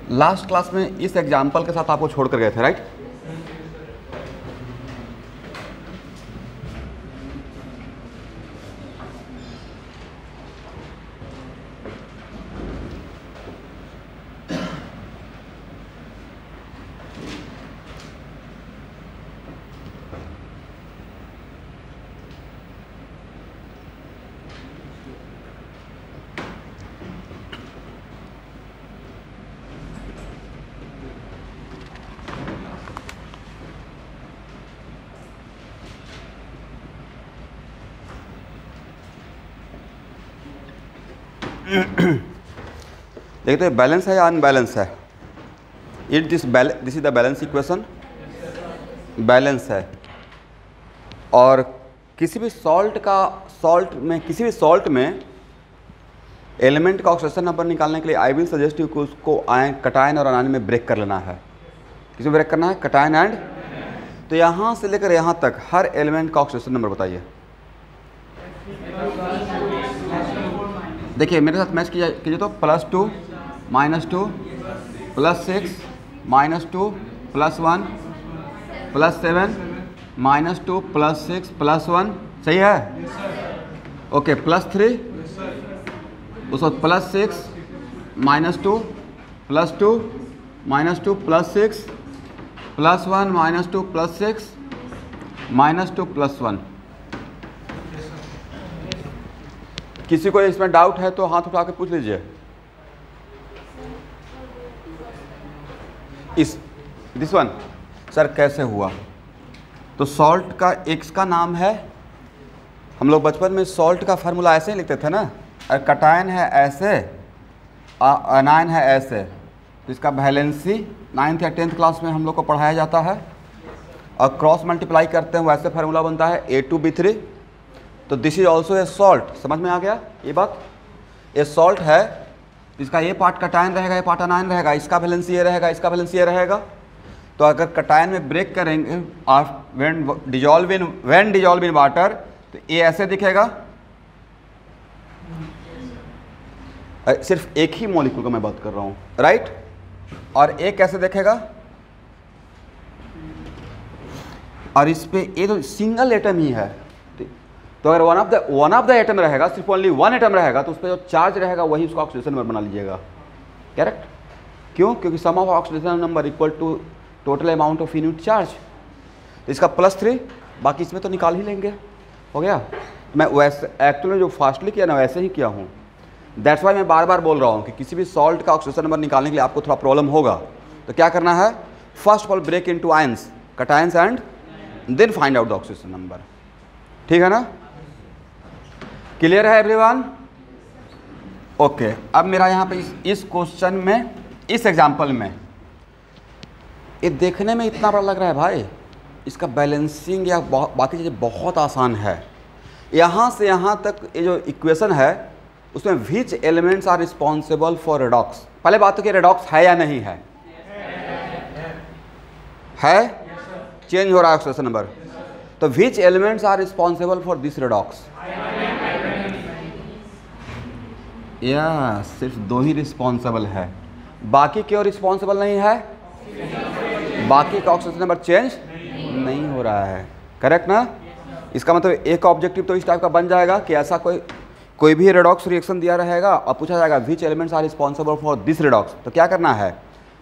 Last class में इस example के साथ आपको छोड़ कर गए थे, राइट? देखते हैं बैलेंस है या अनबैलेंस है। This is the balance equation, balance है। और किसी भी किसी भी सॉल्ट में एलिमेंट का ऑक्सीडेशन नंबर निकालने के लिए आई विल सजेस्ट यू कि उसको कटायन और अनायन में ब्रेक कर लेना है। किसमें ब्रेक करना है? Cation and. तो यहाँ से लेकर यहाँ तक हर एलिमेंट का ऑक्सीडेशन नंबर बताइए। देखिए मेरे साथ मैच कीजिए तो +2 -2 +6 -2 +1 +7 -2 +6 +1, सही है? ओके, +3 उसको +6 -2 +2 -2 +6 +1 -2 +6 -2 +1। किसी को इसमें डाउट है तो हाथ उठा के पूछ लीजिए। दिस वन सर कैसे हुआ? तो सॉल्ट का एक्स का नाम है, हम लोग बचपन में सॉल्ट का फार्मूला ऐसे ही लिखते थे ना, कटायन है ऐसे, अनायन है ऐसे। तो इसका वैलेंसी 9th या 10th क्लास में हम लोग को पढ़ाया जाता है। और क्रॉस मल्टीप्लाई करते हैं वैसे फार्मूला बनता है A2B3। तो this is also a salt. समझ में आ गया ये बात? ये सॉल्ट है, इसका ये पार्ट कटायन रहेगा, ये पार्ट अनायन रहेगा, इसका वैलेंसी ये रहेगा, इसका वैलेंसी ये रहेगा। तो अगर कटायन में ब्रेक करेंगे व्हेन डिजॉल्व इन वाटर, तो ये ऐसे दिखेगा। सिर्फ एक ही मॉलिक्यूल का मैं बात कर रहा हूँ, राइट? और एक कैसे देखेगा? और इस पे ये तो सिंगल एटम ही है। तो अगर वन ऑफ द एटम रहेगा, सिर्फ ओनली वन एटम रहेगा, तो उस पर जो चार्ज रहेगा वही उसका ऑक्सीडेशन नंबर बना लीजिएगा। करेक्ट? क्यों? क्योंकि sum of oxidation number equal to total amount of unit charge. तो इसका +3, बाकी इसमें तो निकाल ही लेंगे। हो गया? मैं वैसे एक्चुअली जो फास्टली किया ना वैसे ही किया हूँ। दैट्स वाई मैं बार बार बोल रहा हूँ कि किसी भी सॉल्ट का ऑक्सीडेशन नंबर निकालने के लिए आपको थोड़ा प्रॉब्लम होगा। तो क्या करना है? First of all break into ions, cations and then find out the oxidation number. ठीक है ना? क्लियर है एवरीवन? ओके, अब मेरा यहाँ पे इस क्वेश्चन में, इस एग्जाम्पल में, ये देखने में इतना बड़ा लग रहा है भाई, इसका बैलेंसिंग या बाकी चीज़ें बहुत आसान है। यहाँ से यहाँ तक ये जो इक्वेशन है उसमें which elements are responsible for redox. पहले बात तो कि रेडॉक्स है या नहीं है? है? चेंज हो रहा है ऑक्सीडेशन नंबर। तो which elements are responsible for this redox? या सिर्फ 2 ही रिस्पॉन्सिबल है, बाकी क्यों रिस्पॉन्सिबल नहीं है? बाकी का ऑक्सीडेशन नंबर चेंज नहीं हो रहा है। करेक्ट ना? इसका मतलब एक ऑब्जेक्टिव तो इस टाइप का बन जाएगा कि ऐसा कोई भी रेडॉक्स रिएक्शन दिया रहेगा और पूछा जाएगा which elements are responsible for this redox. तो क्या करना है?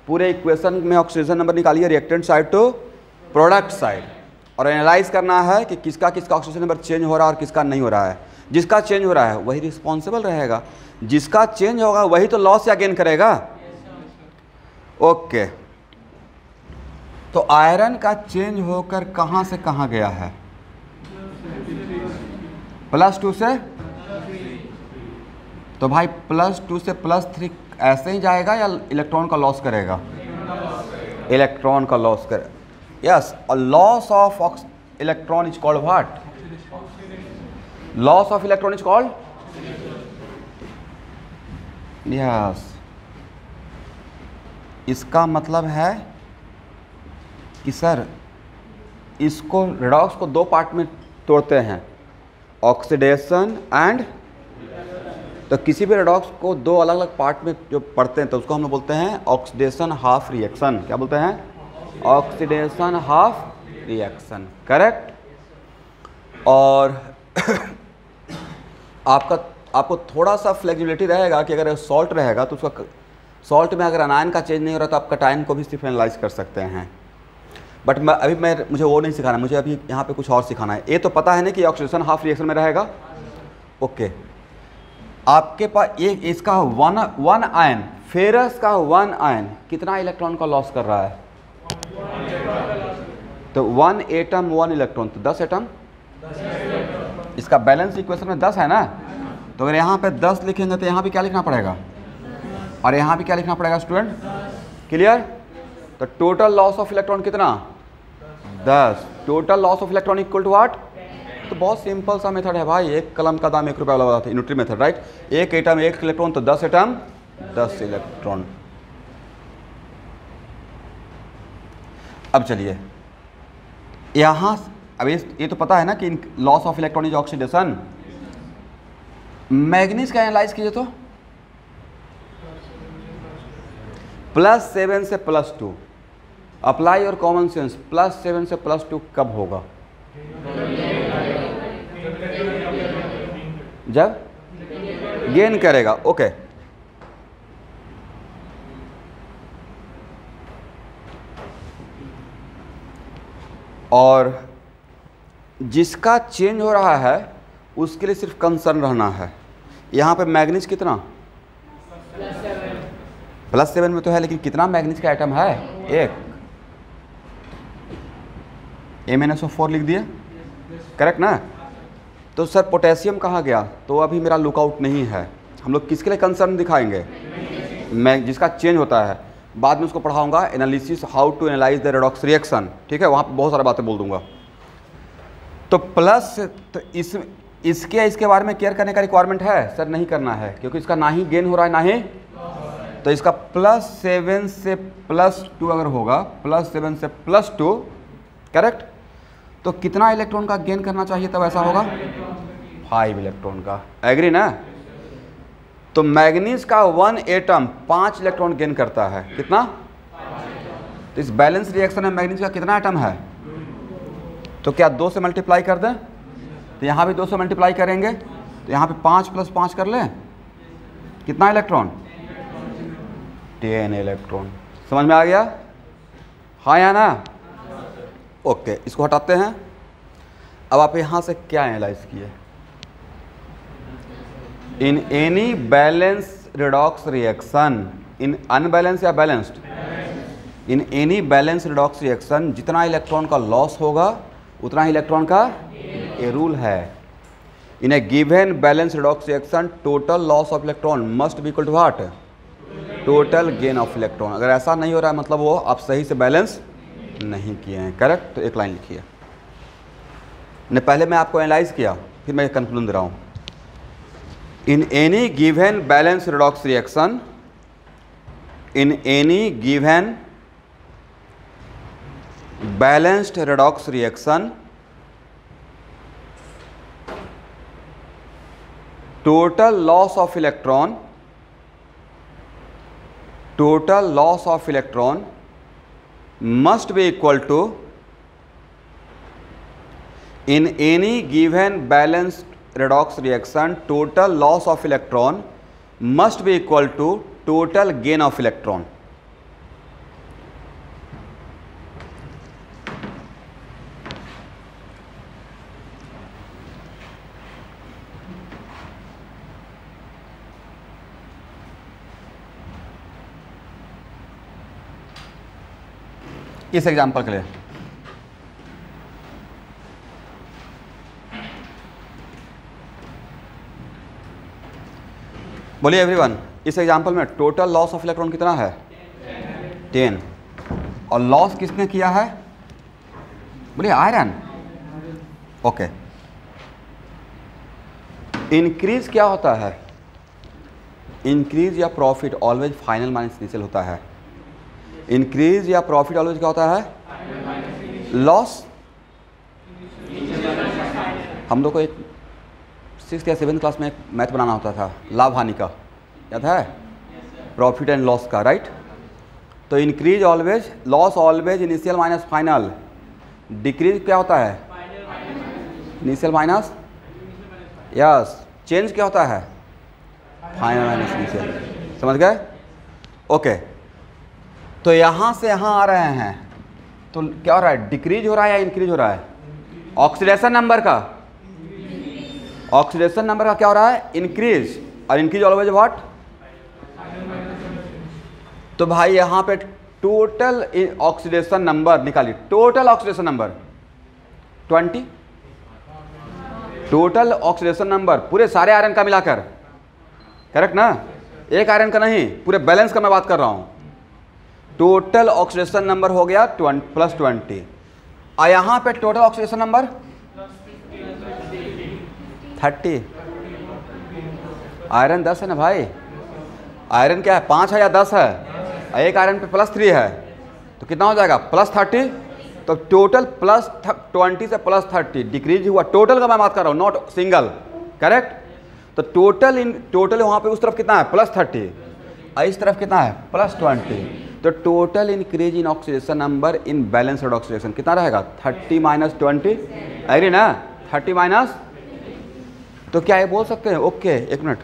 पूरे इक्वेशन में ऑक्सीडेशन नंबर निकालिए reactant side to product side, और एनालाइज करना है कि किसका ऑक्सीडेशन नंबर चेंज हो रहा है और किसका नहीं हो रहा है। जिसका चेंज हो रहा है वही रिस्पॉन्सिबल रहेगा, जिसका चेंज होगा वही तो लॉस या गेन करेगा। ओके, तो आयरन का चेंज होकर कहाँ से कहाँ गया है? +2 से, तो भाई +2 से +3 ऐसे ही जाएगा या इलेक्ट्रॉन का लॉस करेगा? इलेक्ट्रॉन का लॉस करे। Yes, loss of electron is called what? Loss of electron is called, yes. इसका मतलब है कि सर इसको रेडॉक्स को 2 पार्ट में तोड़ते हैं, ऑक्सीडेशन एंड तो किसी भी रेडॉक्स को दो अलग अलग पार्ट में जो पढ़ते हैं तो उसको हम लोग बोलते हैं ऑक्सीडेशन हाफ रिएक्शन। क्या बोलते हैं? Oxidation half reaction, correct. और आपको थोड़ा सा फ्लेक्सिबिलिटी रहेगा कि अगर सॉल्ट रहेगा तो उसका सॉल्ट में अगर अनायन का चेंज नहीं हो रहा तो आप कटायन को भी सिर्फ एनालाइज कर सकते हैं। बट मुझे वो नहीं सिखाना, मुझे अभी यहाँ पे कुछ और सिखाना है। ये तो पता है ना कि ऑक्सीडेशन हाफ रिएक्शन में रहेगा, ओके। आपके पास ये इसका वन आयन, फेरस का वन आयन कितना इलेक्ट्रॉन का लॉस कर रहा है? तो 1 एटम 1 इलेक्ट्रॉन, तो 10 एटम। इसका बैलेंस इक्वेशन में 10 है ना, तो अगर यहाँ पे 10 लिखेंगे तो यहाँ भी क्या लिखना पड़ेगा और यहाँ भी क्या लिखना पड़ेगा स्टूडेंट? क्लियर? तो टोटल लॉस ऑफ इलेक्ट्रॉन कितना? 10। Total loss of electron equal to what? तो बहुत सिंपल सा मेथड है भाई, एक कलम का दाम 1 रुपया वाला था, यूनिटरी मेथड, राइट। एक एटम 1 इलेक्ट्रॉन, तो 10 एटम 10 इलेक्ट्रॉन। अब चलिए यहाँ, अब ये तो पता है ना कि loss of electron is oxidation. Manganese का एनालाइज कीजिए तो +7 से +2, अप्लाई और कॉमन सेंस, +7 से +2 कब होगा? जब गेन करेगा, ओके। और जिसका चेंज हो रहा है उसके लिए सिर्फ कंसर्न रहना है। यहाँ पे मैग्नीज कितना? +7 में तो है, लेकिन कितना मैग्नीज का आइटम है? एक। MnSO4 लिख दिए, करेक्ट ना? तो सर पोटेशियम कहाँ गया? तो अभी मेरा लुकआउट नहीं है। हम लोग किसके लिए कंसर्न दिखाएंगे? मैं जिसका चेंज होता है, बाद में उसको पढ़ाऊंगा analysis how to analyse the redox reaction, ठीक है? वहाँ पे बहुत सारी बातें बोल दूंगा। तो प्लस, तो इसके बारे में केयर करने का रिक्वायरमेंट है? सर नहीं करना है, क्योंकि इसका ना ही गेन हो रहा है ना ही, तो इसका +7 से +2 अगर होगा, +7 से +2, करेक्ट, तो कितना इलेक्ट्रॉन का गेन करना चाहिए तब ऐसा होगा? 5 इलेक्ट्रॉन का, एग्री ना? तो मैग्नीज का 1 एटम 5 इलेक्ट्रॉन गेन करता है, कितना? तो इस बैलेंस रिएक्शन में मैग्नीज का कितना एटम है? तो क्या 2 से मल्टीप्लाई कर दें? तो यहाँ भी 2 से मल्टीप्लाई करेंगे, तो यहाँ पे 5 + 5 कर लें, कितना इलेक्ट्रॉन? 10 इलेक्ट्रॉन। समझ में आ गया? हाँ या ना? ओके, इसको हटाते हैं। अब आप यहाँ से क्या एनालाइज किए? In any balance redox reaction, in unbalance या balanced? In any balance redox reaction जितना इलेक्ट्रॉन का लॉस होगा उतना ही इलेक्ट्रॉन का, ये रूल है। In a given balance redox reaction total loss of electron must be equal to what? Total gain of electron. अगर ऐसा नहीं हो रहा है मतलब वो आप सही से बैलेंस नहीं किए हैं, करेक्ट? तो एक लाइन लिखिए। ने पहले मैं आपको एनालाइज किया, फिर मैं कंक्लूजन दे रहा हूँ। In any given balance redox reaction, in any given balanced redox reaction, total loss of electron must be equal to, in any given balanced redox reaction total loss of electron must be equal to total gain of electron. इस example के लिए बोलिए everyone, इस example में total loss of electron कितना है? 10। और loss किसने किया है? बोलिए आयरन। ओके, इंक्रीज क्या होता है? इंक्रीज या profit always final minus initial होता है। इंक्रीज या प्रॉफिट ऑलवेज क्या होता है? लॉस। हम लोग को एक 6th या 7th क्लास में एक मैथ बनाना होता था, लाभ हानि का, याद है? प्रॉफिट एंड लॉस का, राइट? तो increase always, loss always initial minus final, decrease क्या होता है? इनिशियल माइनस, यस, चेंज क्या होता है? Final minus initial. समझ गए? ओके। तो यहाँ से यहाँ आ रहे हैं तो क्या हो रहा है? डिक्रीज हो रहा है या इंक्रीज हो रहा है? ऑक्सीडेशन नंबर का, ऑक्सीडेशन नंबर का क्या हो रहा है? इंक्रीज। और इंक्रीज ऑलवेज व्हाट? तो भाई यहाँ पे टोटल ऑक्सीडेशन नंबर निकालिए, total oxidation number 20, total oxidation number पूरे सारे आयरन का मिलाकर, करेक्ट ना? एक आयरन का नहीं, पूरे बैलेंस का मैं बात कर रहा हूँ। टोटल ऑक्सीडेशन नंबर हो गया +20। और यहाँ पे टोटल ऑक्सीडेशन नंबर 30। आयरन 10 है ना भाई? आयरन क्या है? 5 है या 10 है? एक आयरन पे +3 है तो कितना हो जाएगा? +30। तो टोटल +20 से +30 डिक्रीज हुआ। टोटल का मैं बात कर रहा हूँ, नॉट सिंगल, करेक्ट? तो टोटल वहाँ पे उस तरफ कितना है? +30, और इस तरफ कितना है? +20। तो total increase in oxidation number in balanced oxidation कितना रहेगा? 30 - 20, एग्री ना? 30 माइनस, तो क्या ये बोल सकते हैं? ओके, एक minute,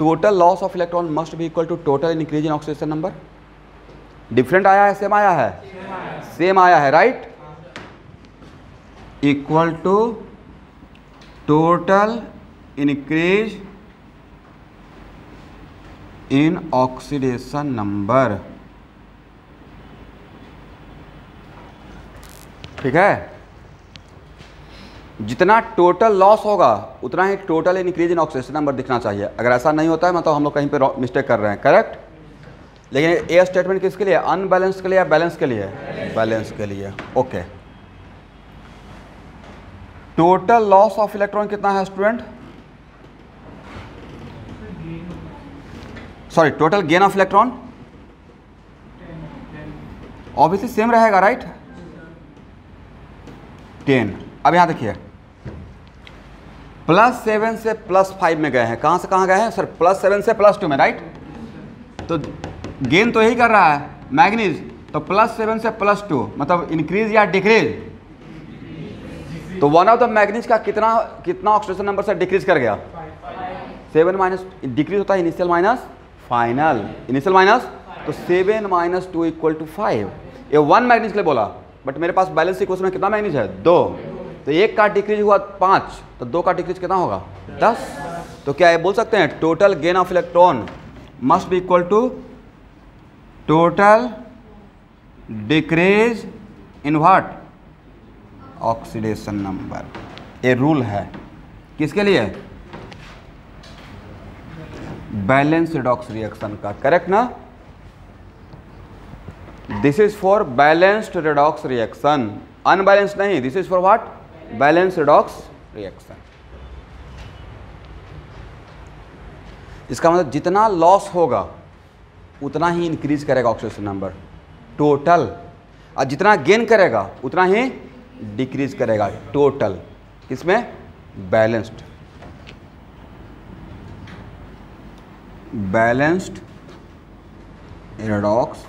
total loss of electron must be equal to total increase in oxidation number. Different आया है, सेम आया है? सेम आया है, right? Equal to total increase in oxidation number. ठीक है? जितना टोटल लॉस होगा उतना ही total increase in oxidation number दिखना चाहिए। अगर ऐसा नहीं होता है मतलब हम लोग कहीं पे मिस्टेक कर रहे हैं, करेक्ट? लेकिन ये स्टेटमेंट किसके लिए? अनबैलेंस के लिए या बैलेंस के लिए? बैलेंस के लिए। Okay. Total loss of electron कितना है student? Sorry, total gain of electron obviously same रहेगा, राइट? 10। अब यहां देखिए, +7 से +5 में गए हैं। कहां से कहां गए हैं सर? +7 से +2 में, राइट? तो गेन तो यही कर रहा है मैग्नीज, तो +7 से +2 मतलब इंक्रीज या डिक्रीज? तो वन ऑफ द मैग्नीज का कितना ऑक्सीडेशन नंबर से डिक्रीज कर गया? 7 माइनस, डिक्रीज होता है initial minus final, initial minus, तो 7 - 2 = 5। ये 1 मैग्नीज के लिए बोला, बट मेरे पास बैलेंस इक्वेशन में कितना मैग्नीज है? 2। तो एक का डिक्रीज हुआ 5, तो 2 का डिक्रीज कितना होगा? 10। तो क्या ये बोल सकते हैं total gain of electron must be equal to total decrease in what? Oxidation number. ये रूल है किसके लिए? बैलेंस रिडॉक्स रिएक्शन का, करेक्ट ना? This is for balanced redox reaction, unbalanced नहीं। This is for what? Balance redox reaction. इसका मतलब जितना लॉस होगा उतना ही इंक्रीज करेगा ऑक्सीडेशन नंबर टोटल, और जितना गेन करेगा उतना ही डिक्रीज करेगा टोटल। किसमें? Balanced, balanced redox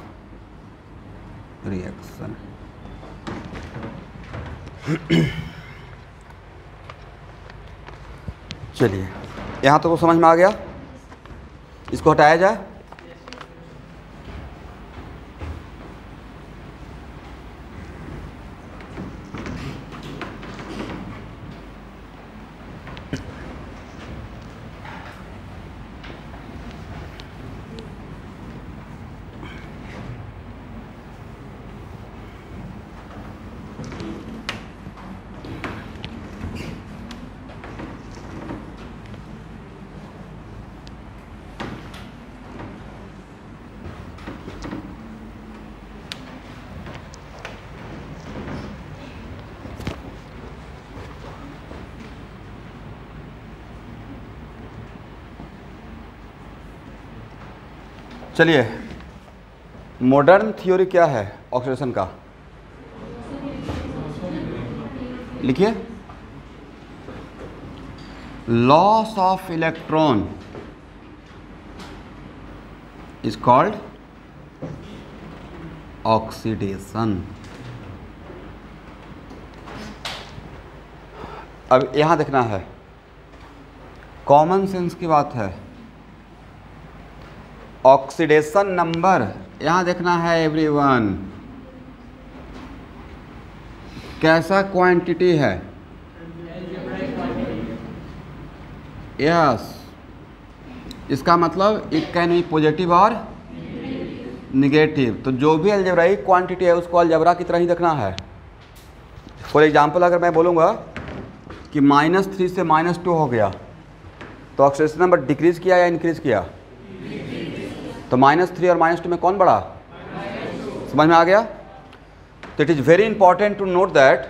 reaction. चलिए, यहाँ तो वो समझ में आ गया, इसको हटाया जाए। चलिए, मॉडर्न थ्योरी क्या है ऑक्सीडेशन का? लिखिए, loss of electron is called oxidation. अब यहां देखना है, कॉमन सेंस की बात है। ऑक्सीडेशन नंबर यहां देखना है एवरीवन, कैसा क्वांटिटी है। यस, इसका मतलब इट कैन बी पॉजिटिव और निगेटिव। तो जो भी अलजेब्राइक क्वांटिटी है उसको अलजेब्रा की तरह ही देखना है। फॉर एग्जांपल अगर मैं बोलूँगा कि -3 से -2 हो गया, तो ऑक्सीडेशन नंबर डिक्रीज किया या इंक्रीज किया? तो -3 और -2 में कौन बड़ा? समझ में आ गया? तो it is very important to note that,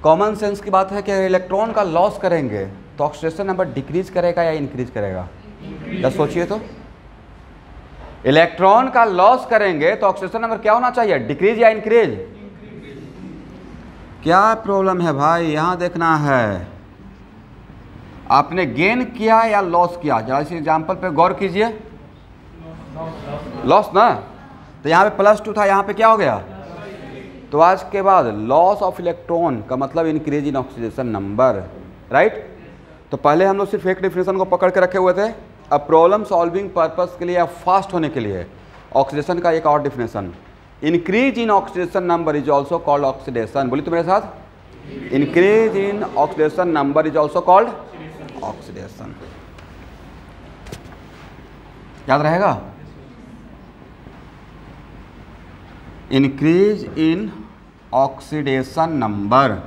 common sense की बात है कि इलेक्ट्रॉन का लॉस करेंगे तो ऑक्सीडेशन नंबर डिक्रीज करेगा या इंक्रीज करेगा? क्या सोचिए तो, इलेक्ट्रॉन का लॉस करेंगे तो ऑक्सीडेशन नंबर क्या होना चाहिए, डिक्रीज या इंक्रीज? क्या प्रॉब्लम है भाई, यहां देखना है आपने गेन किया या लॉस किया। जरा इस एग्जाम्पल पे गौर कीजिए, लॉस ना, तो यहाँ पे +2 था, यहाँ पे क्या हो गया? तो आज के बाद लॉस ऑफ इलेक्ट्रॉन का मतलब increase in oxidation number, right. तो पहले हम लोग सिर्फ एक डिफिनेशन को पकड़ के रखे हुए थे। अब प्रॉब्लम सॉल्विंग पर्पस के लिए या फास्ट होने के लिए ऑक्सीडेशन का एक और definition, increase in oxidation number is also called oxidation. बोलिए तो मेरे साथ, increase in oxidation number is also called oxidation. याद रहेगा, increase in oxidation number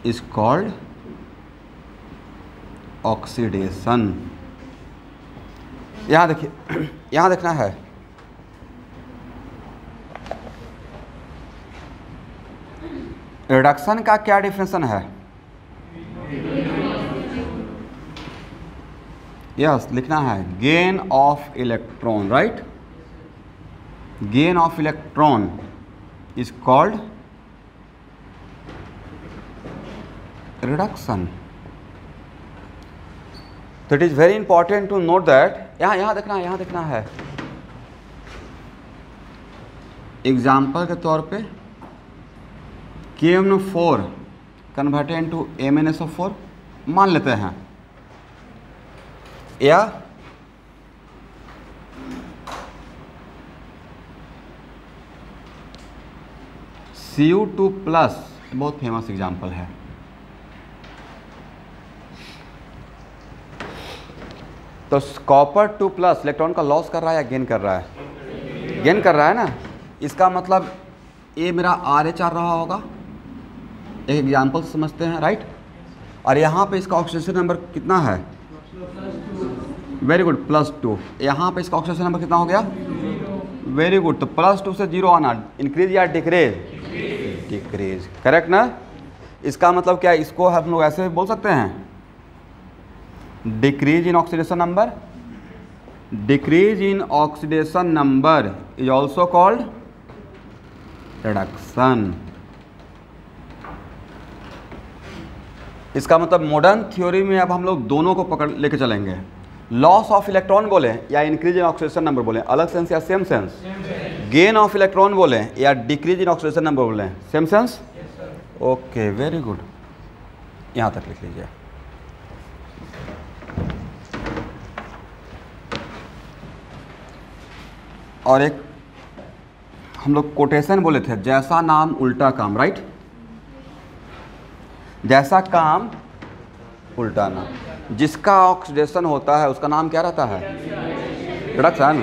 is called oxidation. यहां देखिए, यहां देखना है, रिडक्शन का क्या डिफिनेशन है? यस, लिखना है gain of electron, right. Gain of electron is called reduction. तो it is very important to note that, यहां देखना है एग्जाम्पल के तौर पे KMnO4 कन्वर्टेड इनटू MnSO4 मान लेते हैं, या Cu2+, बहुत फेमस एग्जाम्पल है। तो कॉपर 2+ इलेक्ट्रॉन का लॉस कर रहा है या गेन कर रहा है? गेन कर रहा है ना। इसका मतलब ये मेरा RH रहा होगा, एक एग्जाम्पल समझते हैं, राइट। और यहाँ पे इसका ऑक्सीडेशन नंबर कितना है? Very good, +2। यहाँ पे इसका ऑक्सीडेशन नंबर कितना हो गया? Very good. तो +2 से 0 आना, इंक्रीज या डिक्रीज? डिक्रीज, करेक्ट ना। इसका मतलब क्या है, इसको हम लोग ऐसे बोल सकते हैं, decrease in oxidation number. Decrease in oxidation number is also called reduction. इसका मतलब मॉडर्न थ्योरी में अब हम लोग दोनों को पकड़ लेके चलेंगे। लॉस ऑफ इलेक्ट्रॉन बोले या इंक्रीज इन ऑक्सीडेशन नंबर बोले, अलग सेंस या same sense? Gain of electron बोले या डिक्रीज इन ऑक्सीडेशन नंबर बोले, same sense? Okay, very good, यहाँ तक लिख लीजिए। और एक हम लोग कोटेशन बोले थे, जैसा नाम उल्टा काम, राइट। जैसा काम उल्टा नाम। जिसका ऑक्सीडेशन होता है उसका नाम क्या रहता है? रिडक्शन।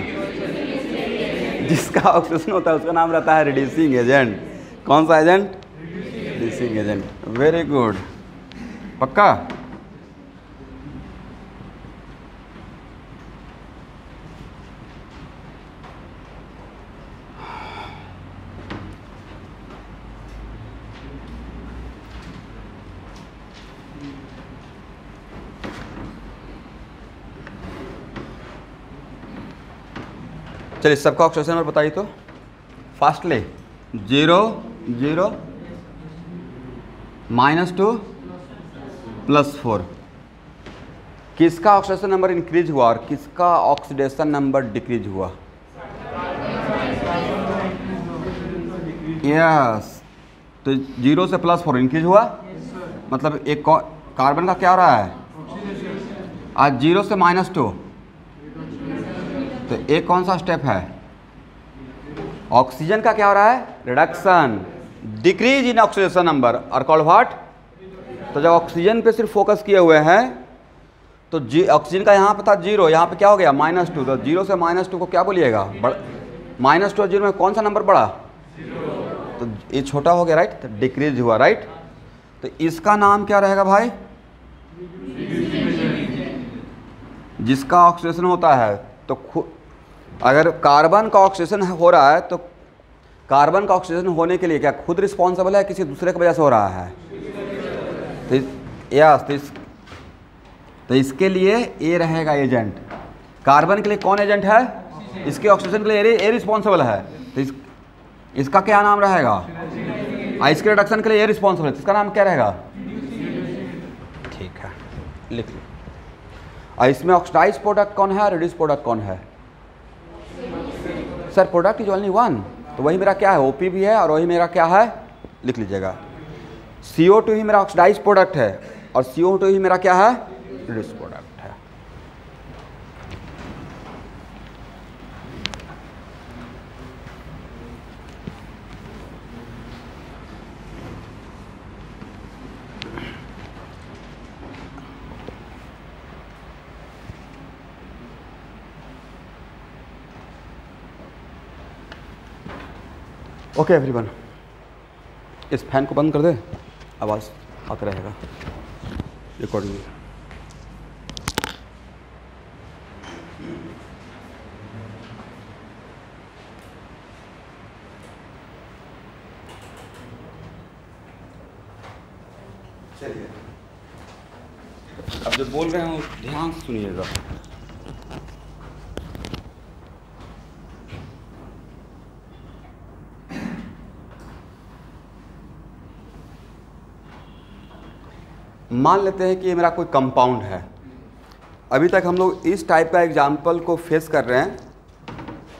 जिसका ऑक्सीडेशन होता है उसका नाम रहता है रिड्यूसिंग एजेंट। कौन सा agent? Reducing agent. Very good, पक्का। चलिए सबका ऑक्सीडेशन नंबर बताइए तो फास्टली। 0 0 -2 +4। किसका ऑक्सीडेशन नंबर इंक्रीज हुआ और किसका ऑक्सीडेशन नंबर डिक्रीज हुआ? यस, तो 0 से +4 इंक्रीज हुआ, मतलब एक कार्बन का क्या हो रहा है आज 0 से -2, तो एक कौन सा स्टेप है? ऑक्सीजन का क्या हो रहा है? Reduction, decrease in oxidation number और कॉल्ड व्हाट? तो जब ऑक्सीजन पे सिर्फ फोकस किए हुए हैं तो ऑक्सीजन का यहाँ पे था 0, यहाँ पे क्या हो गया -2, तो 0 से -2 को क्या बोलिएगा? -2 और 0 में कौन सा नंबर बढ़ा? तो ये छोटा हो गया, राइट, तो डिक्रीज हुआ, राइट। तो इसका नाम क्या रहेगा भाई? जिसका ऑक्सीडेशन होता है, तो अगर कार्बन का ऑक्सीडेशन हो रहा है तो कार्बन का ऑक्सीडेशन होने के लिए क्या खुद रिस्पॉन्सिबल है, किसी दूसरे की वजह से हो रहा है? तो इसके लिए ए रहेगा एजेंट। कार्बन के लिए कौन एजेंट है? इसके ऑक्सीडेशन के लिए ए रिस्पॉन्सिबल है, तो इसका क्या नाम रहेगा? इसके रिडक्शन के लिए ए रिस्पॉन्सिबल है, इसका नाम क्या रहेगा? ठीक है, लिख लो। और इसमें ऑक्सीडाइज प्रोडक्ट कौन है, रिड्यूस प्रोडक्ट कौन है? Sir product is only one, तो वही मेरा क्या है? ओपी भी है और वही मेरा क्या है? लिख लीजिएगा, CO2 ही मेरा ऑक्सीडाइज प्रोडक्ट है और CO2 ही मेरा क्या है? रिड्यूस प्रोडक्ट है। ओके एवरीवन, इस फैन को बंद कर दे, आवाज़ आते रहेगा रिकॉर्डिंग में। चलिए, अब जो बोल रहे हैं ध्यान से सुनिएगा। मान लेते हैं कि ये मेरा कोई कंपाउंड है। अभी तक हम लोग इस टाइप का एग्जाम्पल को फेस कर रहे हैं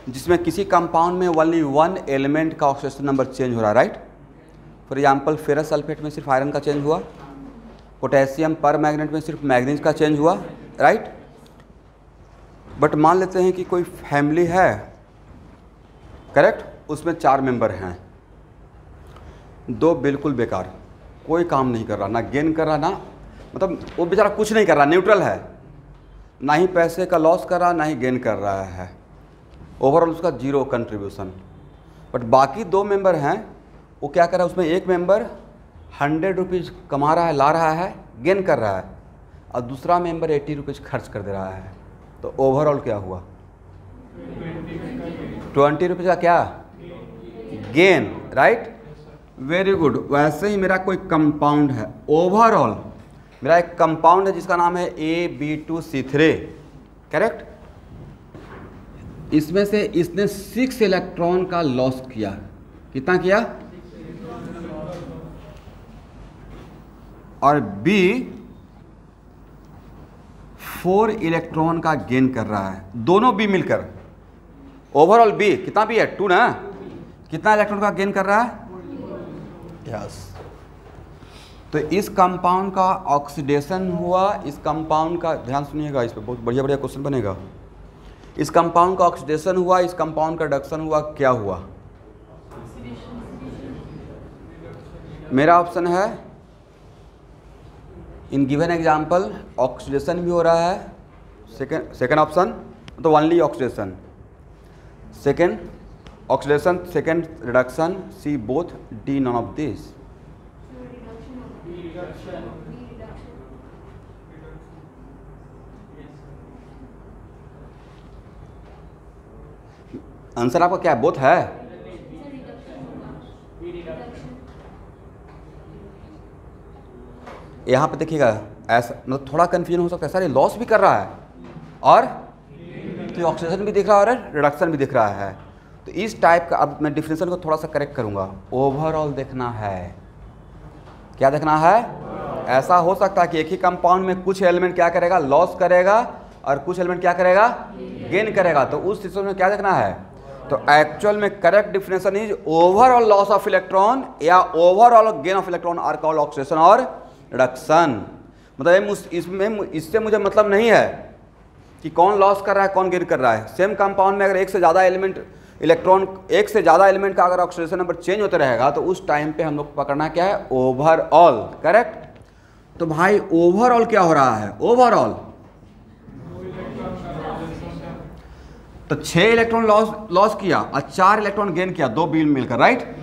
जिसमें किसी कंपाउंड में ओनली वन एलिमेंट का ऑक्सीडेशन नंबर चेंज हो रहा है, right. For example ferrous sulphate में सिर्फ आयरन का चेंज हुआ, पोटेशियम पर मैग्नेट में सिर्फ मैग्नीज का चेंज हुआ, राइट। बट मान लेते हैं कि कोई फैमिली है, करेक्ट, उसमें 4 मेंबर हैं, 2 बिल्कुल बेकार, कोई काम नहीं कर रहा, ना गेन कर रहा, ना मतलब वो बेचारा कुछ नहीं कर रहा, न्यूट्रल है, ना ही पैसे का लॉस कर रहा, ना ही गेन कर रहा है, ओवरऑल उसका 0 कंट्रीब्यूशन। बट बाकी 2 मेंबर हैं, वो क्या कर रहा है, उसमें एक मेंबर 100 रुपीज़ कमा रहा है, ला रहा है, गेन कर रहा है, और दूसरा मेंबर 80 रुपीज़ खर्च कर दे रहा है। तो ओवरऑल क्या हुआ? 20 रुपीज़ का क्या गेन, राइट। Very good. वैसे ही मेरा कोई कंपाउंड है, ओवरऑल मेरा एक कंपाउंड है जिसका नाम है AB2C3, करेक्ट। इसमें से इसने 6 इलेक्ट्रॉन का लॉस किया, कितना किया? और B 4 इलेक्ट्रॉन का गेन कर रहा है, दोनों B मिलकर। ओवरऑल B कितना B है? 2 ना, कितना इलेक्ट्रॉन का गेन कर रहा है? यस। तो इस कंपाउंड का ऑक्सीडेशन हुआ, इस कंपाउंड का ध्यान सुनिएगा, इस पर बहुत बढ़िया बढ़िया क्वेश्चन बनेगा। इस कंपाउंड का ऑक्सीडेशन हुआ, इस कंपाउंड का रिडक्शन हुआ, क्या हुआ? मेरा ऑप्शन है इन गिवन एग्जांपल ऑक्सीडेशन भी हो रहा है, सेकेंड ऑप्शन तो only oxidation, second oxidation, second reduction, C both, D none of this. Answer आपका क्या है? बोथ है। यहाँ पे देखिएगा, ऐसा मतलब थोड़ा कंफ्यूजन हो सकता है, सर ये लॉस भी कर रहा है और तो ऑक्सीडेशन भी दिख रहा है और रिडक्शन भी दिख रहा है। तो इस टाइप का, अब मैं डिफरेंशियल को थोड़ा सा करेक्ट करूँगा, ओवरऑल देखना है, क्या देखना है? ऐसा हो सकता है कि एक ही कंपाउंड में कुछ एलिमेंट क्या करेगा? लॉस करेगा और कुछ एलिमेंट क्या करेगा? गेन करेगा। तो उस सिचुएशन में क्या देखना है? तो एक्चुअल में correct definition is overall loss of electron या overall gain of electron are called oxidation और रिडक्शन। मतलब इससे मुझे मतलब नहीं है कि कौन लॉस कर रहा है कौन गेन कर रहा है। सेम कंपाउंड में अगर एक से ज़्यादा एलिमेंट का अगर ऑक्सीडेशन नंबर चेंज होते रहेगा तो उस टाइम पे हम लोग पकड़ना क्या है? ओवरऑल। करेक्ट। तो भाई ओवरऑल क्या हो रहा है? ओवरऑल तो 6 इलेक्ट्रॉन लॉस किया और 4 इलेक्ट्रॉन गेन किया, 2 बीम मिलकर, राइट।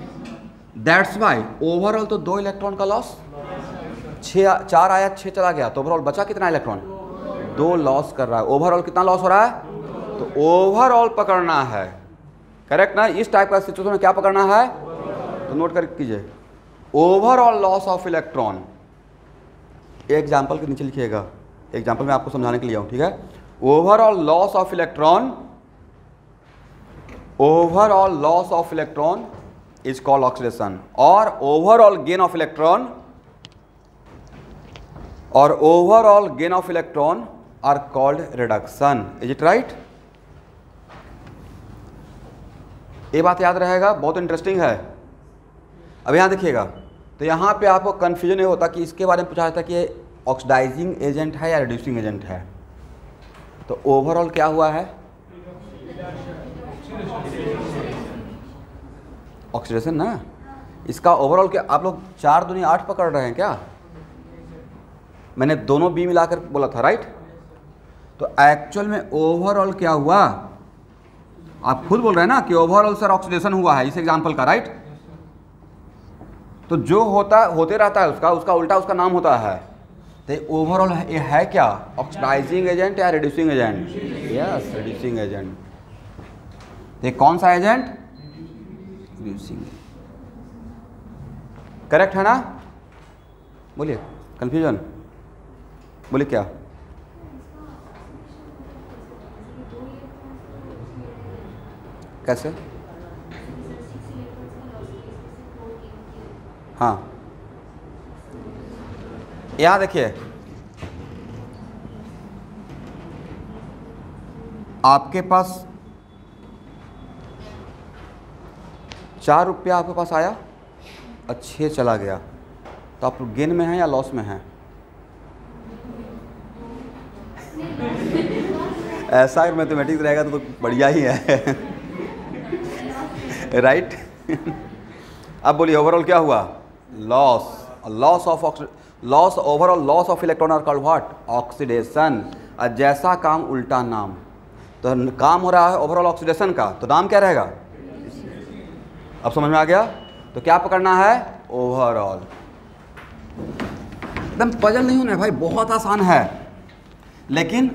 दैट्स वाई ओवरऑल तो 2 इलेक्ट्रॉन का लॉस, 4 आया 6 चला गया, तो ओवरऑल बचा कितना इलेक्ट्रॉन? 2 लॉस कर रहा है। ओवरऑल कितना लॉस हो रहा है? तो ओवरऑल पकड़ना है। करेक्ट ना? इस टाइप का सिचुएशन में क्या पकड़ना है? तो नोट कर कीजिए, overall loss of electron. Example के नीचे लिखिएगा, एग्जाम्पल में आपको समझाने के लिए हूँ, ठीक है। Overall loss of electron, overall loss of electron is called oxidation, और overall gain of electron are called reduction. Is it right? ये बात याद रहेगा, बहुत इंटरेस्टिंग है। अब यहाँ देखिएगा, तो यहाँ पे आपको कंफ्यूजन नहीं होता कि इसके बारे में पूछा जाता है कि ये ऑक्सीडाइजिंग एजेंट है या रिड्यूसिंग एजेंट है। तो ओवरऑल क्या हुआ है? ऑक्सीडेशन ना। इसका ओवरऑल क्या आप लोग 4 दूनी 8 पकड़ रहे हैं क्या? मैंने दोनों बी मिलाकर बोला था, राइट। तो एक्चुअल में ओवरऑल क्या हुआ? आप खुद बोल रहे हैं ना कि ओवरऑल सर ऑक्सीडेशन हुआ है इस एग्जांपल का, राइट। तो जो होते रहता है उसका उल्टा उसका नाम होता है। तो ओवरऑल ये है क्या? ऑक्सीडाइजिंग एजेंट या reducing agent? Yes, reducing agent. ये कौन सा एजेंट? रिड्यूसिंग। करेक्ट है ना? बोलिए, कंफ्यूजन बोलिए क्या? कैसे? हाँ, यहाँ देखिए, आपके पास 4 रुपया आपके पास आया और 6 चला गया, तो आप गेन में हैं या लॉस में हैं? ऐसा अगर मैथमेटिक्स रहेगा तो बढ़िया ही है, राइट। अब बोलिए ओवरऑल क्या हुआ? Loss overall loss of electron are called what? Oxidation. और जैसा काम उल्टा नाम, तो काम हो रहा है ओवरऑल ऑक्सीडेशन का, तो नाम क्या रहेगा? अब समझ में आ गया? तो क्या पकड़ना है? ओवरऑल। एकदम पजल नहीं होना है भाई, बहुत आसान है। लेकिन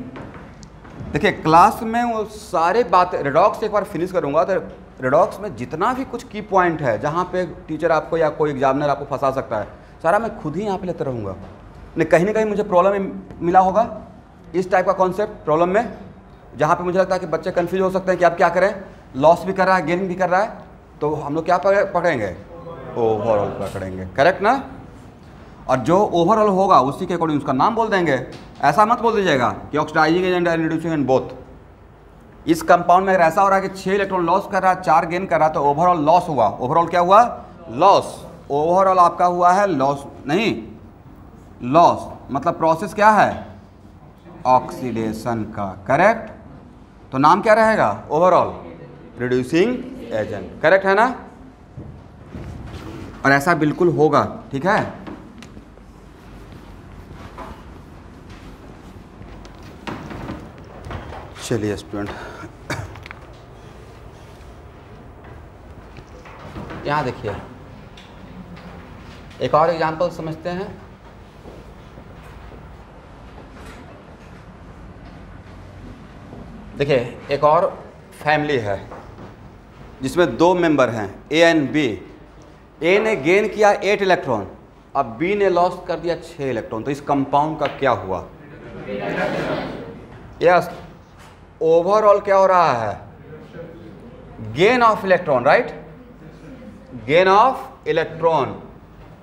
देखिए क्लास में वो सारे बातें रिडॉक्स एक बार फिनिश करूंगा, तो रिडॉक्स में जितना भी कुछ की पॉइंट है जहाँ पे टीचर आपको या कोई एग्जामिनर आपको फंसा सकता है, सारा मैं खुद ही यहाँ पे लेते रहूँगा। नहीं, कहीं ना कहीं मुझे प्रॉब्लम मिला होगा इस टाइप का कॉन्सेप्ट प्रॉब्लम में, जहाँ पे मुझे लगता है कि बच्चे कंफ्यूज हो सकते हैं कि आप क्या करें, लॉस भी कर रहा है गेन भी कर रहा है, तो हम लोग क्या पकड़ेंगे? ओवरऑल पकड़ेंगे। करेक्ट ना? और जो ओवरऑल होगा उसी के अकॉर्डिंग उसका नाम बोल देंगे। ऐसा मत बोल दीजिएगा कि oxidising agent and reducing agent both. इस कंपाउंड में अगर ऐसा हो रहा है कि 6 इलेक्ट्रॉन लॉस कर रहा है 4 गेन कर रहा है, तो ओवरऑल लॉस हुआ। ओवरऑल क्या हुआ? लॉस। ओवरऑल आपका हुआ है लॉस, नहीं लॉस मतलब प्रोसेस क्या है? ऑक्सीडेशन का। करेक्ट। तो नाम क्या रहेगा? Overall reducing agent. करेक्ट है ना? और ऐसा बिल्कुल होगा, ठीक है। चलिए स्टूडेंट, यहाँ देखिए एक और एग्जांपल समझते हैं। देखिए एक और फैमिली है जिसमें 2 मेंबर हैं ए एंड बी। ए ने गेन किया 8 इलेक्ट्रॉन, अब बी ने लॉस कर दिया 6 इलेक्ट्रॉन। तो इस कंपाउंड का क्या हुआ? यस, ओवरऑल क्या हो रहा है? Gain of electron, right. Gain of electron.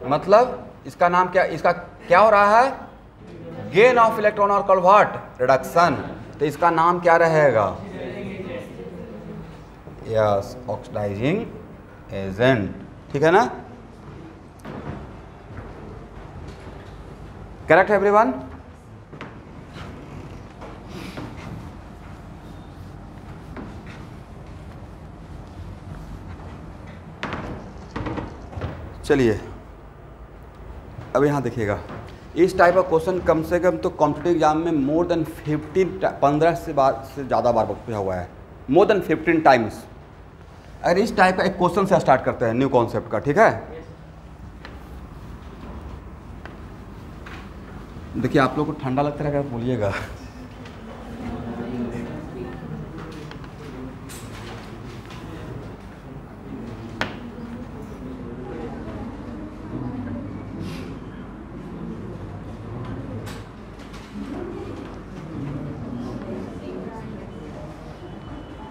मतलब इसका नाम क्या, इसका क्या हो रहा है, गेन ऑफ इलेक्ट्रॉन और कॉल्ड व्हाट, रिडक्शन। तो इसका नाम क्या रहेगा, यस, ऑक्सीडाइजिंग एजेंट, ठीक है ना, करेक्ट एवरीवन। चलिए अब यहाँ देखिएगा, इस टाइप का क्वेश्चन कम से कम तो कॉम्पिटिटिव एग्जाम में मोर देन 15 से ज़्यादा बार पूछा हुआ है, मोर देन 15 टाइम्स। अगर इस टाइप का एक क्वेश्चन से स्टार्ट करते हैं न्यू कॉन्सेप्ट का, ठीक है। देखिए आप लोग को ठंडा लगता है, बोलिएगा।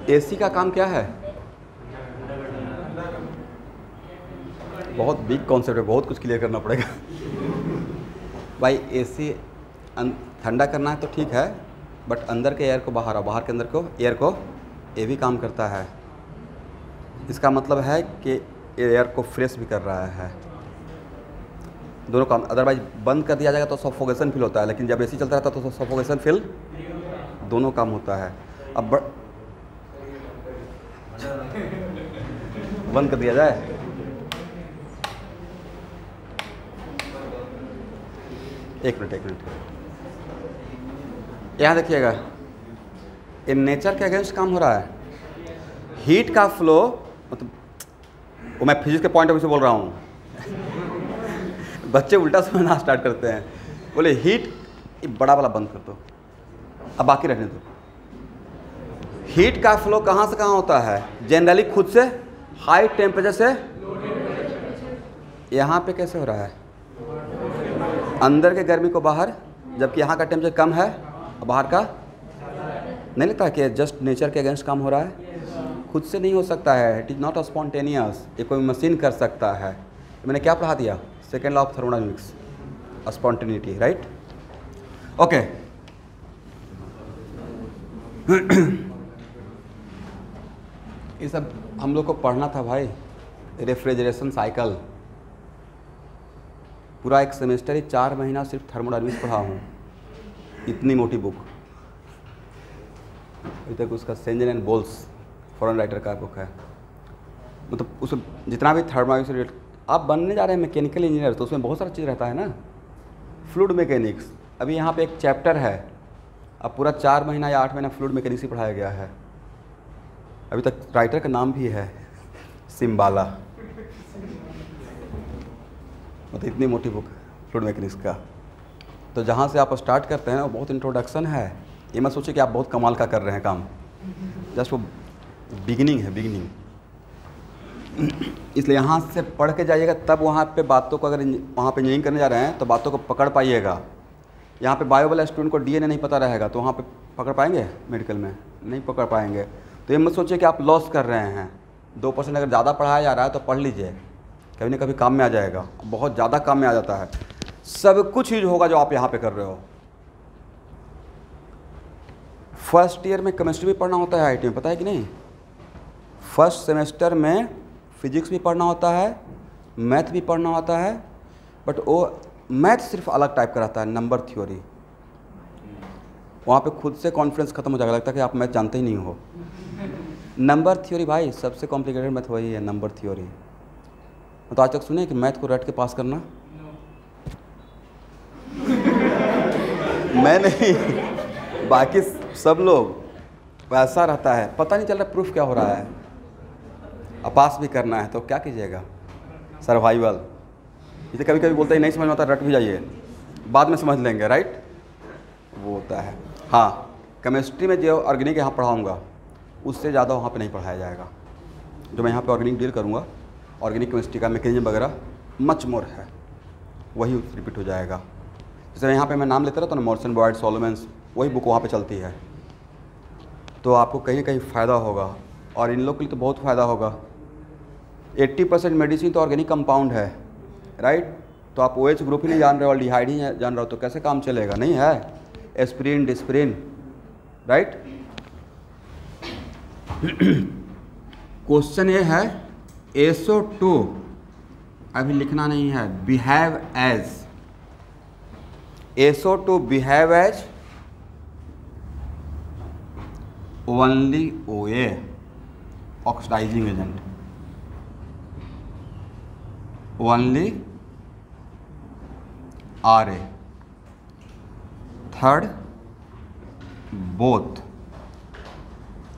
एसी का काम क्या है, बहुत बिग कॉन्सेप्ट है, बहुत कुछ क्लियर करना पड़ेगा भाई। एसी ठंडा करना है तो ठीक है, बट अंदर के एयर को बाहर और बाहर के अंदर को एयर को, ये भी काम करता है। इसका मतलब है कि एयर को फ्रेश भी कर रहा है, दोनों काम। अदरवाइज बंद कर दिया जाएगा तो सफोकेशन फील होता है, लेकिन जब एसी चलता रहता है तो सफोकेशन फील, दोनों काम होता है। अब बंद कर दिया जाए, एक मिनट, यहाँ देखिएगा, इन नेचर के अगेंस्ट काम हो रहा है। हीट का फ्लो, मतलब वो मैं फिजिक्स के पॉइंट ऑफ व्यू से बोल रहा हूँ बच्चे उल्टा समझना स्टार्ट करते हैं, बोले हीट, बड़ा वाला बंद कर दो, अब बाकी रहने दो। हीट का फ्लो कहाँ से कहाँ होता है, जनरली खुद से हाई टेम्परेचर से, यहाँ पे कैसे हो रहा है, अंदर के गर्मी को बाहर, जबकि यहाँ का टेम्परेचर कम है और बाहर का नहीं लगता कि जस्ट नेचर के अगेंस्ट काम हो रहा है, खुद से नहीं हो सकता है, it is not a spontaneous, ये कोई मशीन कर सकता है। मैंने क्या पढ़ा दिया, second law of thermodynamics, spontaneity, right, okay. ये सब हम लोग को पढ़ना था भाई, रेफ्रिजरेशन साइकिल, पूरा एक सेमेस्टर ही 4 महीना सिर्फ थर्मोडायनामिक्स पढ़ा हूँ, इतनी मोटी बुक। अभी तक उसका सेंजन एंड बोल्स फॉरेन राइटर का बुक है, मतलब उस जितना भी थर्मोडायनामिक्स, आप बनने जा रहे हैं मैकेनिकल इंजीनियर, तो उसमें बहुत सारा चीज़ रहता है ना, फ्लूइड मैकेनिक्स। अभी यहाँ पे एक चैप्टर है, अब पूरा 4 महीना या 8 महीना फ्लूइड मैकेनिक्स ही पढ़ाया गया है। अभी तक राइटर का नाम भी है सिम्बाला, मतलब इतनी मोटी बुक फ्लूइड मैकेनिक्स का। तो जहाँ से आप स्टार्ट करते हैं वो बहुत इंट्रोडक्शन है, ये मत सोचिए कि आप बहुत कमाल का कर रहे हैं काम, जस्ट वो बिगिनिंग है, बिगिनिंग। इसलिए यहाँ से पढ़ के जाइएगा, तब वहाँ पे बातों को, अगर वहाँ पे इंजीनियरिंग करने जा रहे हैं तो बातों को पकड़ पाइएगा। यहाँ पे बायो वाला स्टूडेंट को डीएनए नहीं पता रहेगा तो वहाँ पे पकड़ पाएंगे, मेडिकल में नहीं पकड़ पाएंगे। तो ये मत सोचिए कि आप लॉस कर रहे हैं, 2% अगर ज़्यादा पढ़ाया जा रहा है तो पढ़ लीजिए, कभी ना कभी काम में आ जाएगा, बहुत ज़्यादा काम में आ जाता है, सब कुछ यूज होगा जो आप यहाँ पे कर रहे हो। फर्स्ट ईयर में केमिस्ट्री भी पढ़ना होता है आईटी में, पता है कि नहीं। फर्स्ट सेमेस्टर में फिजिक्स भी पढ़ना होता है, मैथ भी पढ़ना होता है, बट वो मैथ सिर्फ अलग टाइप का रहता है, नंबर थ्योरी। वहाँ पे खुद से कॉन्फिडेंस खत्म हो जाएगा, लगता है कि आप मैथ जानते ही नहीं हो। नंबर थ्योरी भाई सबसे कॉम्प्लिकेटेड मैथ वही है, नंबर थ्योरी। तो आज तक सुने कि मैथ को रट के पास करना मैं नहीं, बाकी सब लोग वैसा रहता है, पता नहीं चल रहा प्रूफ क्या हो रहा है, अब पास भी करना है तो क्या कीजिएगा, सर्वाइवल। इसे कभी कभी बोलते ही नहीं समझ में आता, रट भी जाइए, बाद में समझ लेंगे, राइट, वो होता है। हाँ, केमिस्ट्री में जो ऑर्गेनिक यहाँ पढ़ाऊँगा उससे ज़्यादा वहाँ पे नहीं पढ़ाया जाएगा, जो मैं यहाँ पे ऑर्गेनिक डील करूँगा, ऑर्गेनिक केमिस्ट्री का मैकेनिज्म वगैरह मच मोर है, वही रिपीट हो जाएगा। जैसे यहाँ पे मैं नाम लेता रहता हूँ ना, मॉर्सन बॉयड, सॉलोमेंस, वही बुक वहाँ पे चलती है, तो आपको कहीं ना कहीं फ़ायदा होगा, और इन लोग के लिए तो बहुत फ़ायदा होगा। 80% मेडिसिन तो ऑर्गेनिक कंपाउंड है, राइट। तो आप OH ग्रुप ही नहीं जान रहे हो, अल्डिहाइड ही जान रहे हो, तो कैसे काम चलेगा? नहीं है। Aspirin, Disprin, right. क्वेश्चन ये है SO2 अभी लिखना नहीं है, behave as, SO2 behave as only OA oxidising agent, only RA, third both,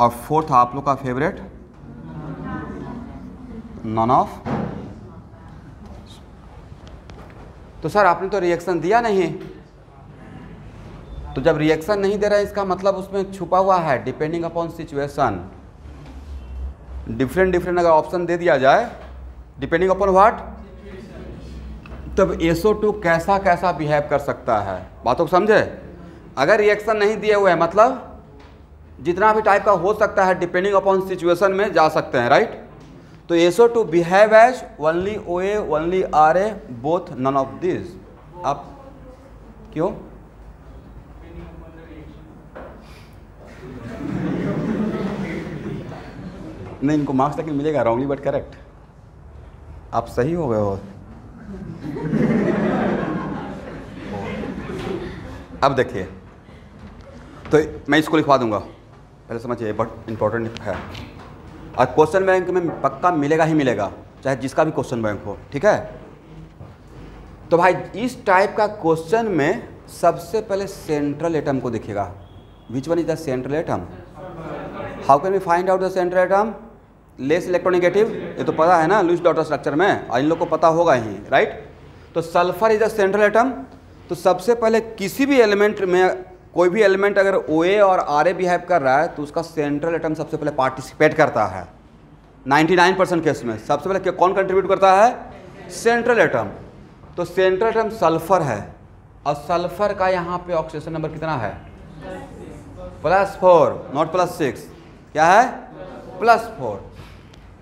और फोर्थ आप लोग का फेवरेट नॉन ऑफ। तो सर आपने तो रिएक्शन दिया नहीं, तो जब रिएक्शन नहीं दे रहा है इसका मतलब उसमें छुपा हुआ है डिपेंडिंग अपॉन सिचुएशन। डिफरेंट अगर ऑप्शन दे दिया जाए डिपेंडिंग अपॉन व्हाट, तब SO2 कैसा कैसा बिहेव कर सकता है। बातों को समझे? अगर रिएक्शन नहीं दिए हुए हैं मतलब जितना भी टाइप का हो सकता है डिपेंडिंग अपॉन सिचुएशन में जा सकते हैं, राइट। तो SO2 behave as only OA, only RA, both none of this. आप क्यों? नहीं, इनको मार्क्स तक मिलेगा, रॉन्गली बट करेक्ट। आप सही हो गए हो। अब देखिए, तो मैं इसको लिखवा दूंगा, पहले समझिए, बट इम्पोर्टेंट है। और क्वेश्चन बैंक में पक्का मिलेगा ही मिलेगा, चाहे जिसका भी क्वेश्चन बैंक हो, ठीक है। तो भाई इस टाइप का क्वेश्चन में सबसे पहले सेंट्रल एटम को देखिएगा। Which one is the central atom? How can we find out the central atom? Less electronegative, ये तो पता है ना लुईस डॉटर स्ट्रक्चर में, और इन लोग को पता होगा ही, राइट। तो sulphur is the central atom. तो सबसे पहले किसी भी एलिमेंट में, कोई भी एलिमेंट अगर OA और RA बिहेव कर रहा है तो उसका सेंट्रल एटम सबसे पहले पार्टिसिपेट करता है। 99% केस में सबसे पहले कौन कंट्रीब्यूट करता है? Central atom. तो सेंट्रल एटम सल्फर है, और सल्फर का यहाँ पे ऑक्सीडेशन नंबर कितना है? +4, नॉट +6। क्या है? +4।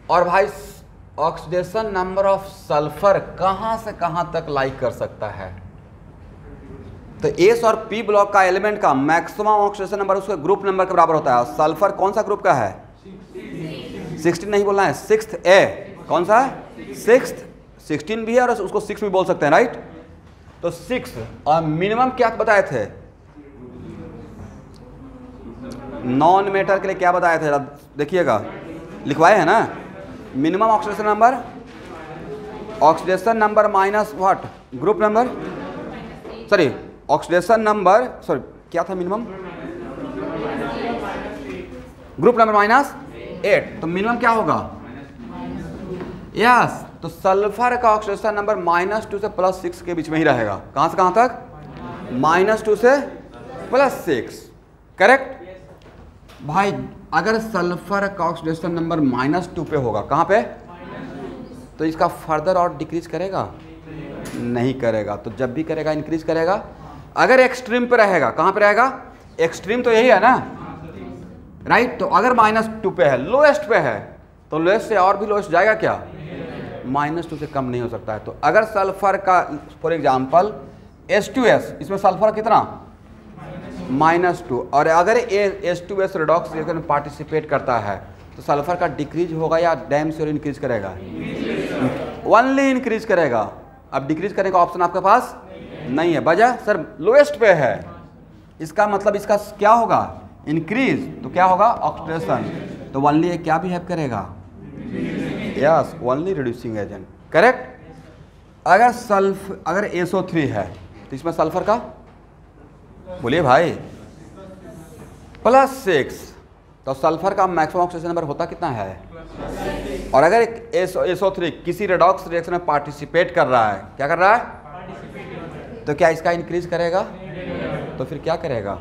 और भाई ऑक्सीडेशन नंबर ऑफ सल्फर कहाँ से कहाँ तक लाइक कर सकता है? तो एस और पी ब्लॉक का एलिमेंट का मैक्सिमम ऑक्सीडेशन नंबर उसके ग्रुप नंबर के बराबर होता है। सल्फर कौन सा ग्रुप का है? 16 नहीं बोलना है, 6th ए। कौन सा है? 6th। 16 भी है और उसको 6 भी बोल सकते हैं, राइट। तो 6 और मिनिमम क्या बताए थे? नॉन मेटर के लिए क्या बताए थे? देखिएगा, लिखवाए है ना। Minimum oxidation number minus what? Group number, sorry oxidation number, sorry क्या था मिनिमम? Group number -8। तो मिनिमम क्या होगा? यस। तो सल्फर का ऑक्सीडेशन नंबर -2 से +6 के बीच में ही रहेगा। कहां से कहां तक? -2 से +6, करेक्ट। भाई अगर सल्फर का ऑक्सीडेशन नंबर -2 पे होगा, कहां पे? तो इसका फर्दर और डिक्रीज करेगा? नहीं करेगा। तो जब भी करेगा इंक्रीज करेगा। अगर एक्सट्रीम पे रहेगा, कहां पे रहेगा? एक्सट्रीम तो यही है ना, राइट। तो अगर -2 पे है, लोएस्ट पे है, तो लोएस्ट से और भी लोएस्ट जाएगा क्या? -2 से कम नहीं हो सकता है। तो अगर सल्फर का फॉर एग्जांपल H2S, इसमें सल्फर कितना? -2। और अगर H2S रिडॉक्स रिएक्शन में पार्टिसिपेट करता है तो सल्फर का डिक्रीज होगा या डैम से इंक्रीज करेगा? ओनली इंक्रीज करेगा। अब डिक्रीज करने का ऑप्शन आपके पास नहीं है। वजह सर लोएस्ट पे है, इसका मतलब इसका क्या होगा? इंक्रीज। तो क्या होगा? ऑक्सीडेशन। तो ओनली क्या बिहेव करेगा? Yes, only reducing agent, correct. अगर SO3 है तो इसमें सल्फर का, बोलिए भाई, +6। तो सल्फर का मैक्सिमम ऑक्सीडेशन नंबर होता कितना है? और अगर SO3 किसी रेडॉक्स रिएक्शन में पार्टिसिपेट कर रहा है, क्या कर रहा है? तो क्या इसका इंक्रीज करेगा? तो फिर क्या करेगा?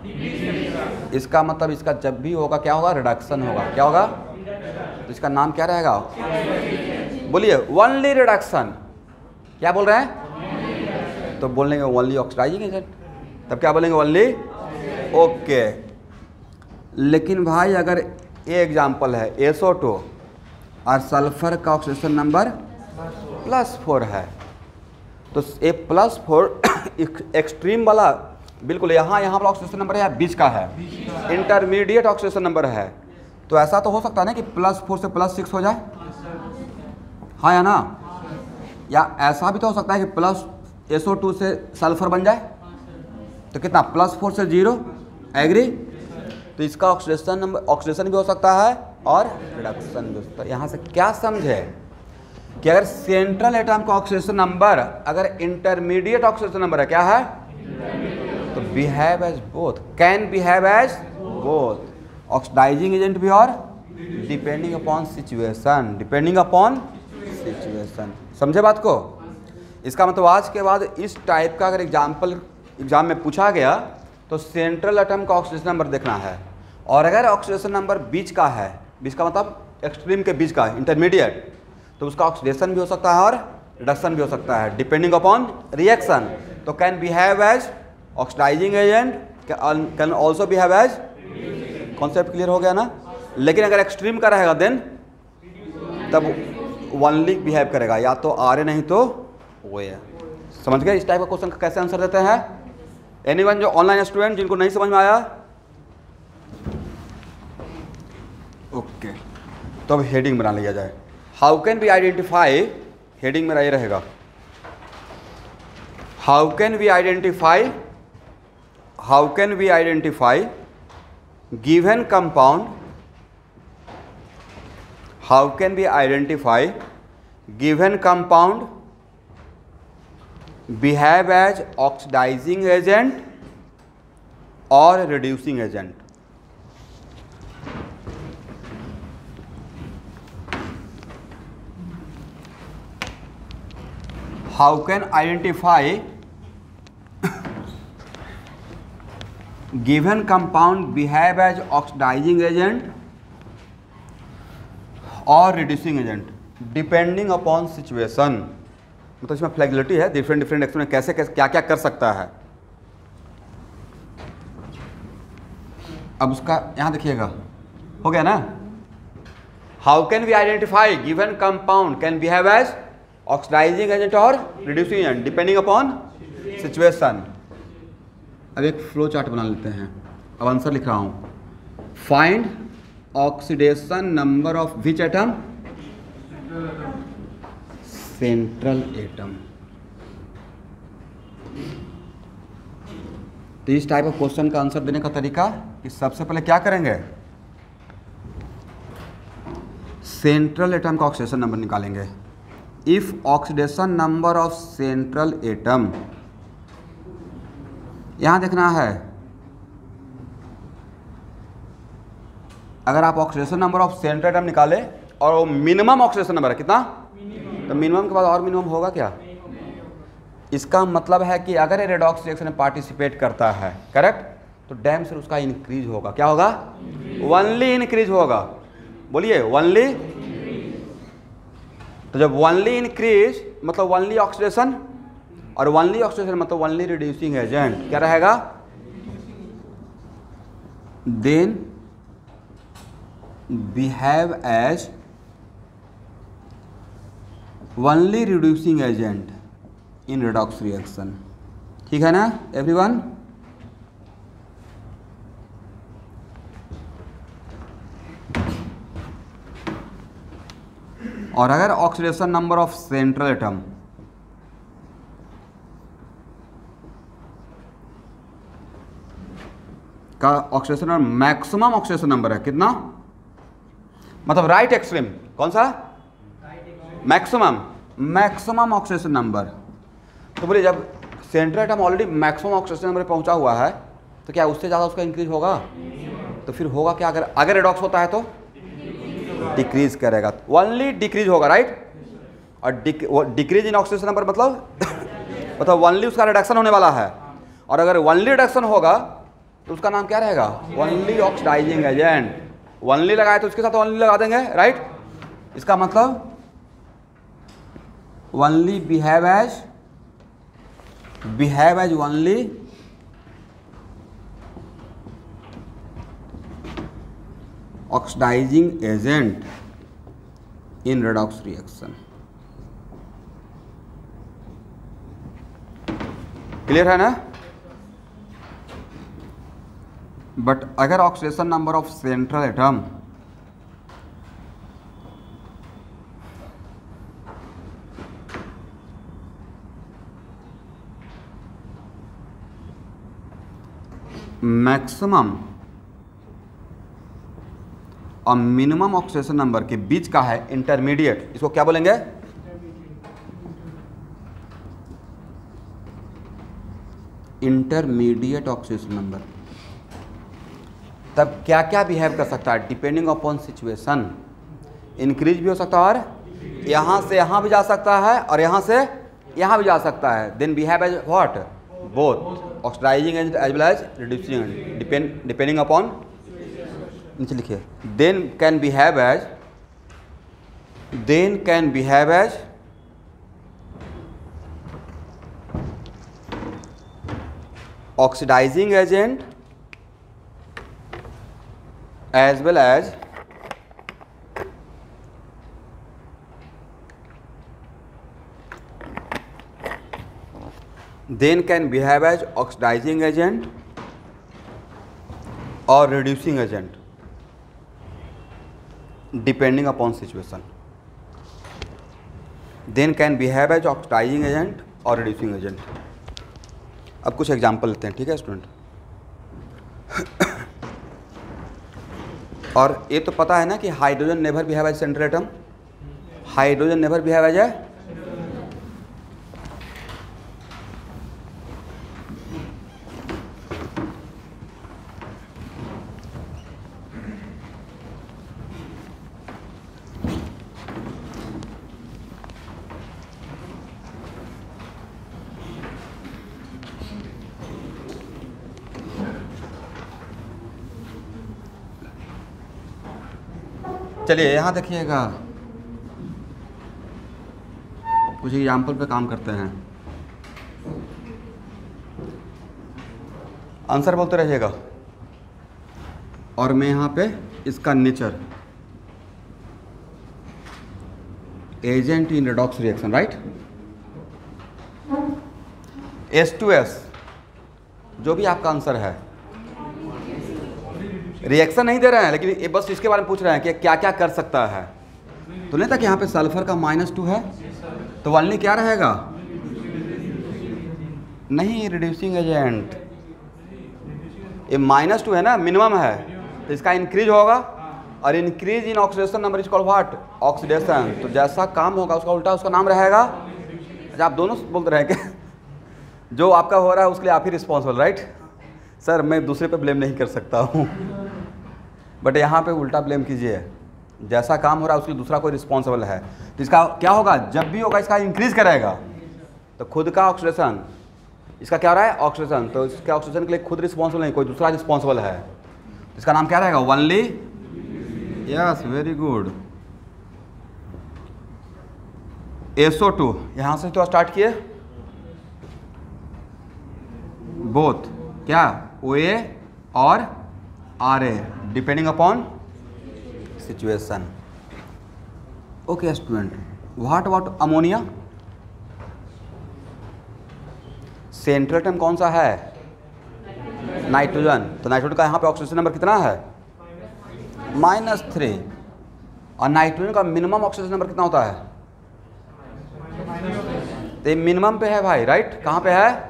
इसका मतलब इसका जब भी होगा क्या होगा? रिडक्शन होगा। क्या होगा? तो इसका नाम क्या रहेगा? बोलिए, ओनली रिडक्शन। क्या बोल रहे हैं? तो बोलेंगे ओनली ऑक्सीडाइजिंग एजेंट। तब क्या बोलेंगे? ओनली। ओके। लेकिन भाई अगर ये एग्जाम्पल है SO2 और सल्फर का ऑक्सीडेशन नंबर +4 है, तो A+4 एक्सट्रीम वाला बिल्कुल यहाँ पर ऑक्सीडेशन नंबर है, बीच का है, इंटरमीडिएट ऑक्सीडेशन नंबर है। तो ऐसा तो हो सकता है ना कि +4 से +6 हो जाए, हाँ या ना? या ऐसा भी तो हो सकता है कि SO2 से सल्फर बन जाए, तो कितना +4 से 0, एग्री? तो इसका ऑक्सीडेशन भी हो सकता है और रिडक्शन भी हो सकता है। यहाँ से क्या समझे कि अगर सेंट्रल एटम का ऑक्सीडेशन नंबर अगर इंटरमीडिएट ऑक्सीडेशन नंबर है, क्या है? तो behave as both, can behave as both, oxidising agent भी और डिपेंडिंग अपॉन सिचुएशन, समझे बात को? इसका मतलब आज के बाद इस टाइप का अगर एग्जाम में पूछा गया तो सेंट्रल एटम का ऑक्सीडेशन नंबर देखना है, और अगर ऑक्सीडेशन नंबर बीच का है, बीच का मतलब एक्सट्रीम के बीच का, इंटरमीडिएट, तो उसका ऑक्सीडेशन भी हो सकता है और रिडक्शन भी हो सकता है डिपेंडिंग अपॉन रिएक्शन। तो can behave as oxidising agent, can also behave as, concept clear हो गया ना? लेकिन अगर एक्सट्रीम का रहेगा देन तब वनली बिहेव करेगा, या तो RA नहीं तो OA। समझ गए इस टाइप का क्वेश्चन का कैसे आंसर देते हैं? एनीवन जो ऑनलाइन स्टूडेंट जिनको नहीं समझ में आया? ओके, तो अब हेडिंग बना लिया जाए। How can we identify, heading मेरा ये रहेगा, how can we identify given compound, how can we identify given compound behave as oxidising agent और reducing agent. How can identify given compound behave as oxidizing agent और reducing agent depending upon situation। मतलब इसमें flexibility है, different experiment कैसे क्या क्या कर सकता है। अब उसका यहाँ देखिएगा, हो गया ना? How can we identify given compound can behave as oxidising agent और reducing agent depending upon situation. अब एक फ्लो चार्ट बना लेते हैं। अब आंसर लिख रहा हूँ, find oxidation number of which atom? Central atom. तो इस टाइप ऑफ क्वेश्चन का आंसर देने का तरीका कि सबसे पहले क्या करेंगे, सेंट्रल एटम का ऑक्सीडेशन नंबर निकालेंगे। If oxidation number of central atom, यहां देखना है अगर आप oxidation number of central atom निकाले और वो मिनिमम ऑक्सीडेशन नंबर है कितना, तो मिनिमम के बाद और मिनिमम होगा क्या? इसका मतलब है कि अगर ये रेडॉक्स रिएक्शन में पार्टिसिपेट करता है, करेक्ट, तो डैम से उसका इंक्रीज होगा। क्या होगा? वनली इंक्रीज होगा। बोलिए वनली। तो जब वनली इंक्रीज मतलब वनली ऑक्सीडेशन, और वनली ऑक्सीडेशन मतलब वनली रिड्यूसिंग एजेंट, क्या रहेगा? Then behave as only reducing agent in redox reaction. ठीक है ना एवरीवन? और अगर oxidation number of central atom का oxidation number maximum oxidation number है कितना, मतलब राइट एक्सट्रीम, कौन सा? Maximum oxidation number. तो बोलिए जब central atom already maximum oxidation number पे पहुंचा हुआ है तो क्या उससे ज़्यादा उसका इंक्रीज होगा? तो फिर होगा क्या? अगर रेडॉक्स होता है तो डिक्रीज करेगा, ओनली डिक्रीज होगा, राइट। और डिक्रीज इन ऑक्सीडेशन नंबर मतलब ओनली उसका रिडक्शन होने वाला है। और अगर ओनली रिडक्शन होगा तो उसका नाम क्या रहेगा? Only oxidising agent. ओनली लगाए तो उसके साथ ओनली लगा देंगे, राइट। इसका मतलब only behave as only oxidising agent in redox reaction. Clear है ना? बट अगर oxidation number of central atom maximum और मिनिमम ऑक्सीडेशन नंबर के बीच का है, इंटरमीडिएट, इसको क्या बोलेंगे? Intermediate oxidation number. तब क्या क्या बिहेव कर सकता है? डिपेंडिंग अपॉन सिचुएशन इंक्रीज भी हो सकता है, और यहाँ से यहाँ भी जा सकता है, और यहाँ से यहाँ भी जा सकता है। Then behave as what? Both oxidising agent as well as reducing agent, depending upon, नीचे लिखिए, then can behave as oxidising agent as well as then can behave as oxidizing agent or reducing agent depending upon situation. Then can behave as oxidizing agent or reducing agent. अब कुछ example लेते हैं, ठीक है student? और ये तो पता है ना कि hydrogen never behave as central atom, hydrogen never behave as है, चलिए यहाँ देखिएगा, कुछ एग्जाम्पल पे काम करते हैं, आंसर बोलते रहिएगा, और मैं यहाँ पे इसका nature, agent in redox reaction, right? H2S जो भी आपका आंसर है, रिएक्शन नहीं दे रहे हैं, लेकिन ये बस इसके बारे में पूछ रहे हैं कि क्या क्या कर सकता है। तो नहीं था कि यहाँ पे सल्फर का -2 है, तो ओनली क्या रहेगा? नहीं, रिड्यूसिंग एजेंट। ये -2 है ना, मिनिमम है, तो इसका इंक्रीज होगा, और increase in oxidation number is called what? Oxidation. तो जैसा काम होगा उसका उल्टा उसका नाम रहेगा। अच्छा, आप दोनों बोलते रहे क्या? जो आपका हो रहा है उसके लिए आप ही रिस्पॉन्सिबल, राइट? सर मैं दूसरे पे ब्लेम नहीं कर सकता हूँ, बट यहाँ पे उल्टा ब्लेम कीजिए, जैसा काम हो रहा है उसके लिए दूसरा कोई रिस्पॉन्सिबल है। तो इसका क्या होगा? जब भी होगा इसका इंक्रीज करेगा, तो खुद का ऑक्सीडेशन, इसका क्या हो रहा है? ऑक्सीडेशन। तो इसके ऑक्सीडेशन के लिए खुद रिस्पॉन्सिबल नहीं, कोई दूसरा रिस्पॉन्सिबल है। तो इसका नाम क्या रहेगा? Only. Yes, very good. SO2 यहाँ से तो स्टार्ट किए, बोथ क्या? OA और RA depending upon situation. Okay student, what about ammonia? Central atom कौन सा है? नाइट्रोजन। तो नाइट्रोजन का यहाँ पे ऑक्सीजन नंबर कितना है? -3। और नाइट्रोजन का मिनिमम ऑक्सीजन नंबर कितना होता है? तो ये मिनिमम पे है भाई, राइट? कहाँ पे है?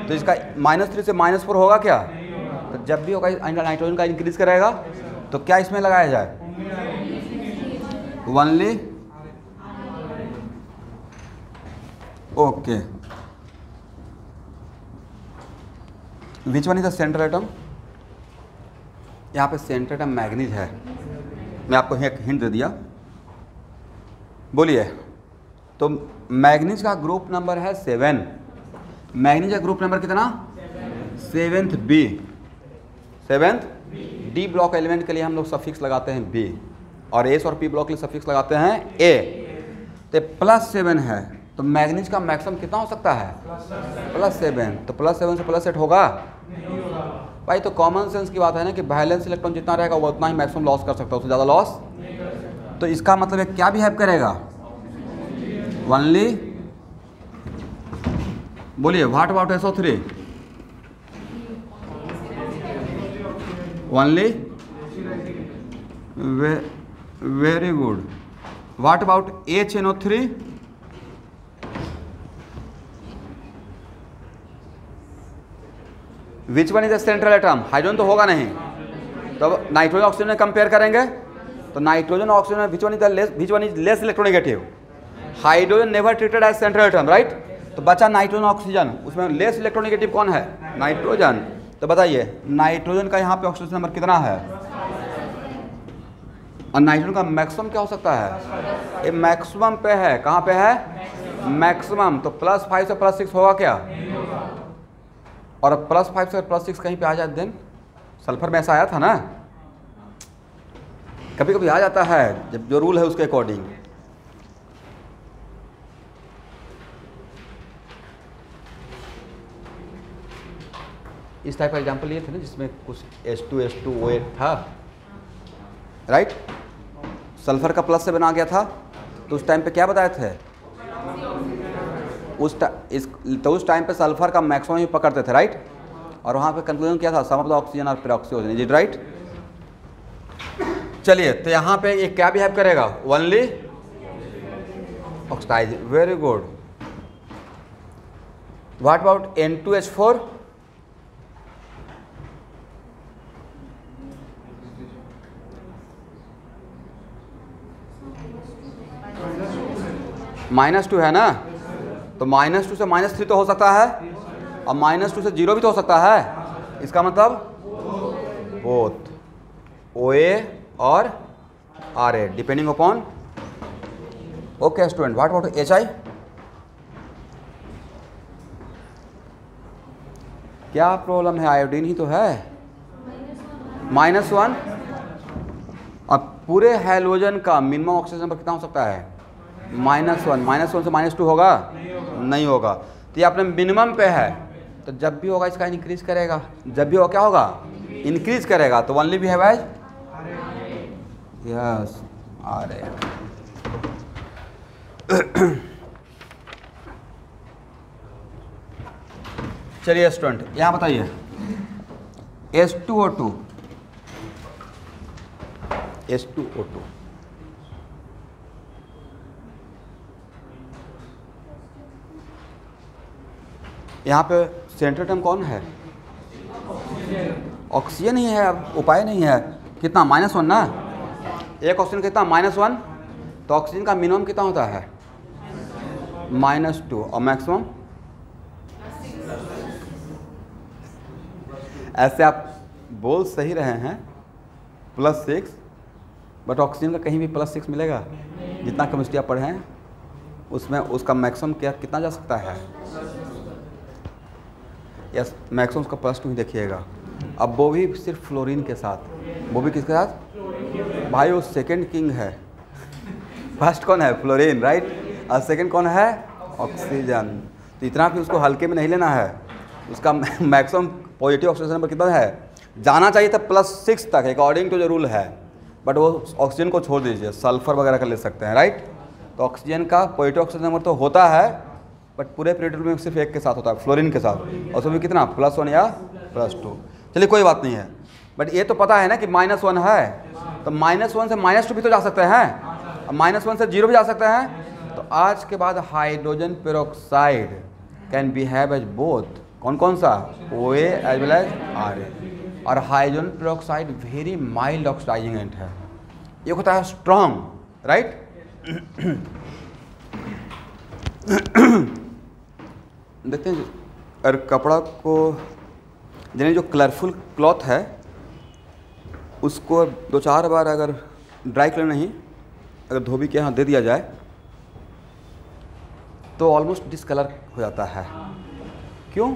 तो इसका -3 से -4 होगा क्या? तो जब भी होगा नाइट्रोजन का इंक्रीज करेगा, तो क्या इसमें लगाया जाए? Only. Okay, which one is the central atom? यहाँ पे सेंट्रल एटम मैग्नीज है, मैं आपको एक हिंट दे दिया, बोलिए। तो मैग्नीज का ग्रुप नंबर है 7। मैग्नीज का ग्रुप नंबर कितना? 7th B। 7th D block element के लिए हम लोग सफिक्स लगाते हैं B, और S और P ब्लॉक के लिए सफिक्स लगाते हैं A। तो +7 है, तो मैग्नीज का मैक्सिमम कितना हो सकता है? +7। तो +7 से +8 होगा भाई? तो कॉमन सेंस की बात है ना कि वैलेंस इलेक्ट्रॉन जितना रहेगा वो उतना ही मैक्सिमम लॉस कर सकता है, उससे ज़्यादा लॉस। तो इसका मतलब है क्या बिहेव करेगा? ओनली बोलिए what about SO3? Only very good. What about HNO3? Which one is the central atom? Hydrogen तो होगा नहीं, तो अब नाइट्रोजन ऑक्सीजन में कंपेयर करेंगे तो नाइट्रोजन ऑक्सीजन में which one is less electronegative? Hydrogen never treated as central atom, right? तो बचा नाइट्रोजन ऑक्सीजन, उसमें लेस इलेक्ट्रोनेगेटिव कौन है? नाइट्रोजन. तो बताइए नाइट्रोजन का यहाँ पे ऑक्सीजन नंबर कितना है? और नाइट्रोजन का मैक्सिमम क्या हो सकता है? ये मैक्सिमम पे है. कहाँ पे है? मैक्सिमम. तो +5 से +6 होगा क्या? और अब +5 से +6 कहीं पे आ जाए देन सल्फर में ऐसा आया था ना, कभी कभी आ जाता है जब जो रूल है उसके अकॉर्डिंग. इस टाइप का एग्जांपल लिए थे ना जिसमें कुछ H2SO8 था, राइट? सल्फर का प्लस से बना गया था. तो उस टाइम पे क्या बताए थे? उस टाइम पे सल्फर का मैक्सिमम ही पकड़ते थे, राइट? और वहाँ पे कंक्लूजन क्या था? सम ऑफ द ऑक्सीजन और पेरोक्सी, इज इट राइट? चलिए, तो यहाँ पे ये क्या बिहेव करेगा? Only oxide. Very good. What about N2H4? -2 है ना, तो -2 से -3 तो हो सकता है, और -2 से 0 भी तो हो सकता है. इसका मतलब बोथ OA और RA depending upon. Okay student, what about HI? क्या प्रॉब्लम है? आयोडीन ही तो है. -1. अब पूरे हैलोजन का मिनिमम ऑक्सीजन नंबर कितना हो सकता है? -1. -1 से -2 होगा? नहीं होगा. तो ये अपने मिनिमम पे है, तो जब भी होगा इसका इंक्रीज करेगा. जब भी होगा क्या होगा? इंक्रीज करेगा. तो ओनली भी है भाई, यस, RA. चलिए स्टूडेंट, यहाँ बताइए H2O2. यहाँ पे सेंट्रल एटम कौन है? ऑक्सीजन ही है. अब उपाय नहीं है. कितना? -1 ना. एक ऑक्सीजन कितना? -1. तो ऑक्सीजन का मिनिमम कितना होता है? -2. और मैक्सिमम? ऐसे आप बोल सही रहे हैं +6, बट ऑक्सीजन का कहीं भी +6 मिलेगा? जितना केमिस्ट्री आप पढ़े हैं उसमें उसका मैक्सिमम क्या कितना जा सकता है? यस, मैक्सिमम उसका +2 ही देखिएगा. अब वो भी सिर्फ फ्लोरीन के साथ. वो भी किसके साथ? भाई वो सेकंड किंग है. फर्स्ट कौन है? Fluorine, right? और सेकंड कौन है? ऑक्सीजन. तो इतना भी उसको हल्के में नहीं लेना है. उसका मैक्सिमम पॉजिटिव ऑक्सीजन नंबर कितना है? जाना चाहिए था +6 तक अकॉर्डिंग टू जो रूल है, बट वो ऑक्सीजन को छोड़ दीजिए, सल्फर वगैरह का ले सकते हैं, राइट? तो ऑक्सीजन का पॉजिटिव ऑक्सीजन नंबर तो होता है, बट पूरे पीरियड में सिर्फ एक के साथ होता है, फ्लोरीन के साथ. और उसमें भी कितना? +1 या +2. चलिए कोई बात नहीं है, बट ये तो पता है ना कि -1 है, तो -1 से -2 भी तो जा सकते हैं, और -1 से 0 भी जा सकते हैं. तो आज के बाद hydrogen peroxide can behave as both. कौन कौन सा? OA as well as RA. और hydrogen peroxide very mild oxidising agent है. ये होता है स्ट्रॉन्ग, राइट? देखते हैं और कपड़ा को, यानी जो कलरफुल क्लॉथ है उसको 2-4 बार अगर ड्राई क्लीनर नहीं, अगर धोबी के यहाँ दे दिया जाए तो ऑलमोस्ट डिसकलर हो जाता है. क्यों?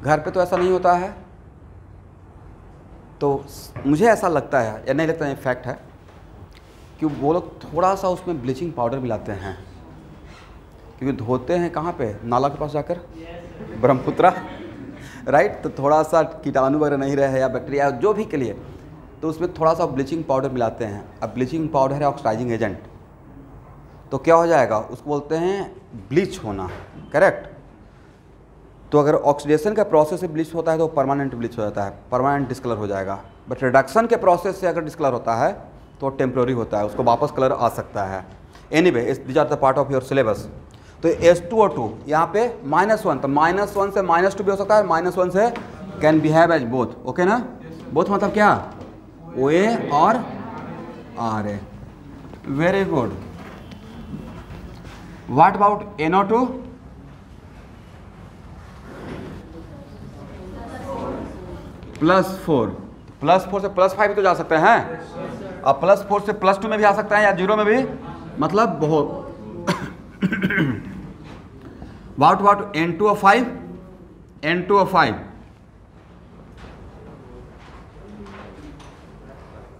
घर पे तो ऐसा नहीं होता है. तो मुझे ऐसा लगता है, या नहीं लगता है, फैक्ट है कि वो लोग थोड़ा सा उसमें ब्लीचिंग पाउडर मिलाते हैं, क्योंकि धोते हैं कहाँ पे? नाला के पास जाकर, ब्रह्मपुत्रा, राइट? तो थोड़ा सा कीटाणु वगैरह नहीं रहे या बैक्टीरिया जो भी के लिए, तो उसमें थोड़ा सा ब्लीचिंग पाउडर मिलाते हैं. अब ब्लीचिंग पाउडर है ऑक्सीडाइजिंग एजेंट, तो क्या हो जाएगा? उसको बोलते हैं ब्लीच होना, करेक्ट? तो अगर ऑक्सीडेशन का प्रोसेस से ब्लीच होता है तो परमानेंट ब्लीच हो जाता है, परमानेंट डिस्कलर हो जाएगा। बट रिडक्शन के प्रोसेस से अगर डिस्कलर होता है तो टेम्प्रोरी होता है, उसको वापस कलर आ सकता है। Anyway this are the part of your syllabus. तो H2O2 यहाँ पे -1, तो -1 से -2 भी हो सकता है, -1 से can behave as both, okay ना। बोथ मतलब क्या, OA और RA। Very good. What about NO2? +4, +4 से +5 तो जा सकते हैं, अब +4 से +2 में भी आ सकते हैं या 0 में भी, मतलब बहुत। What about N2O5? N2O5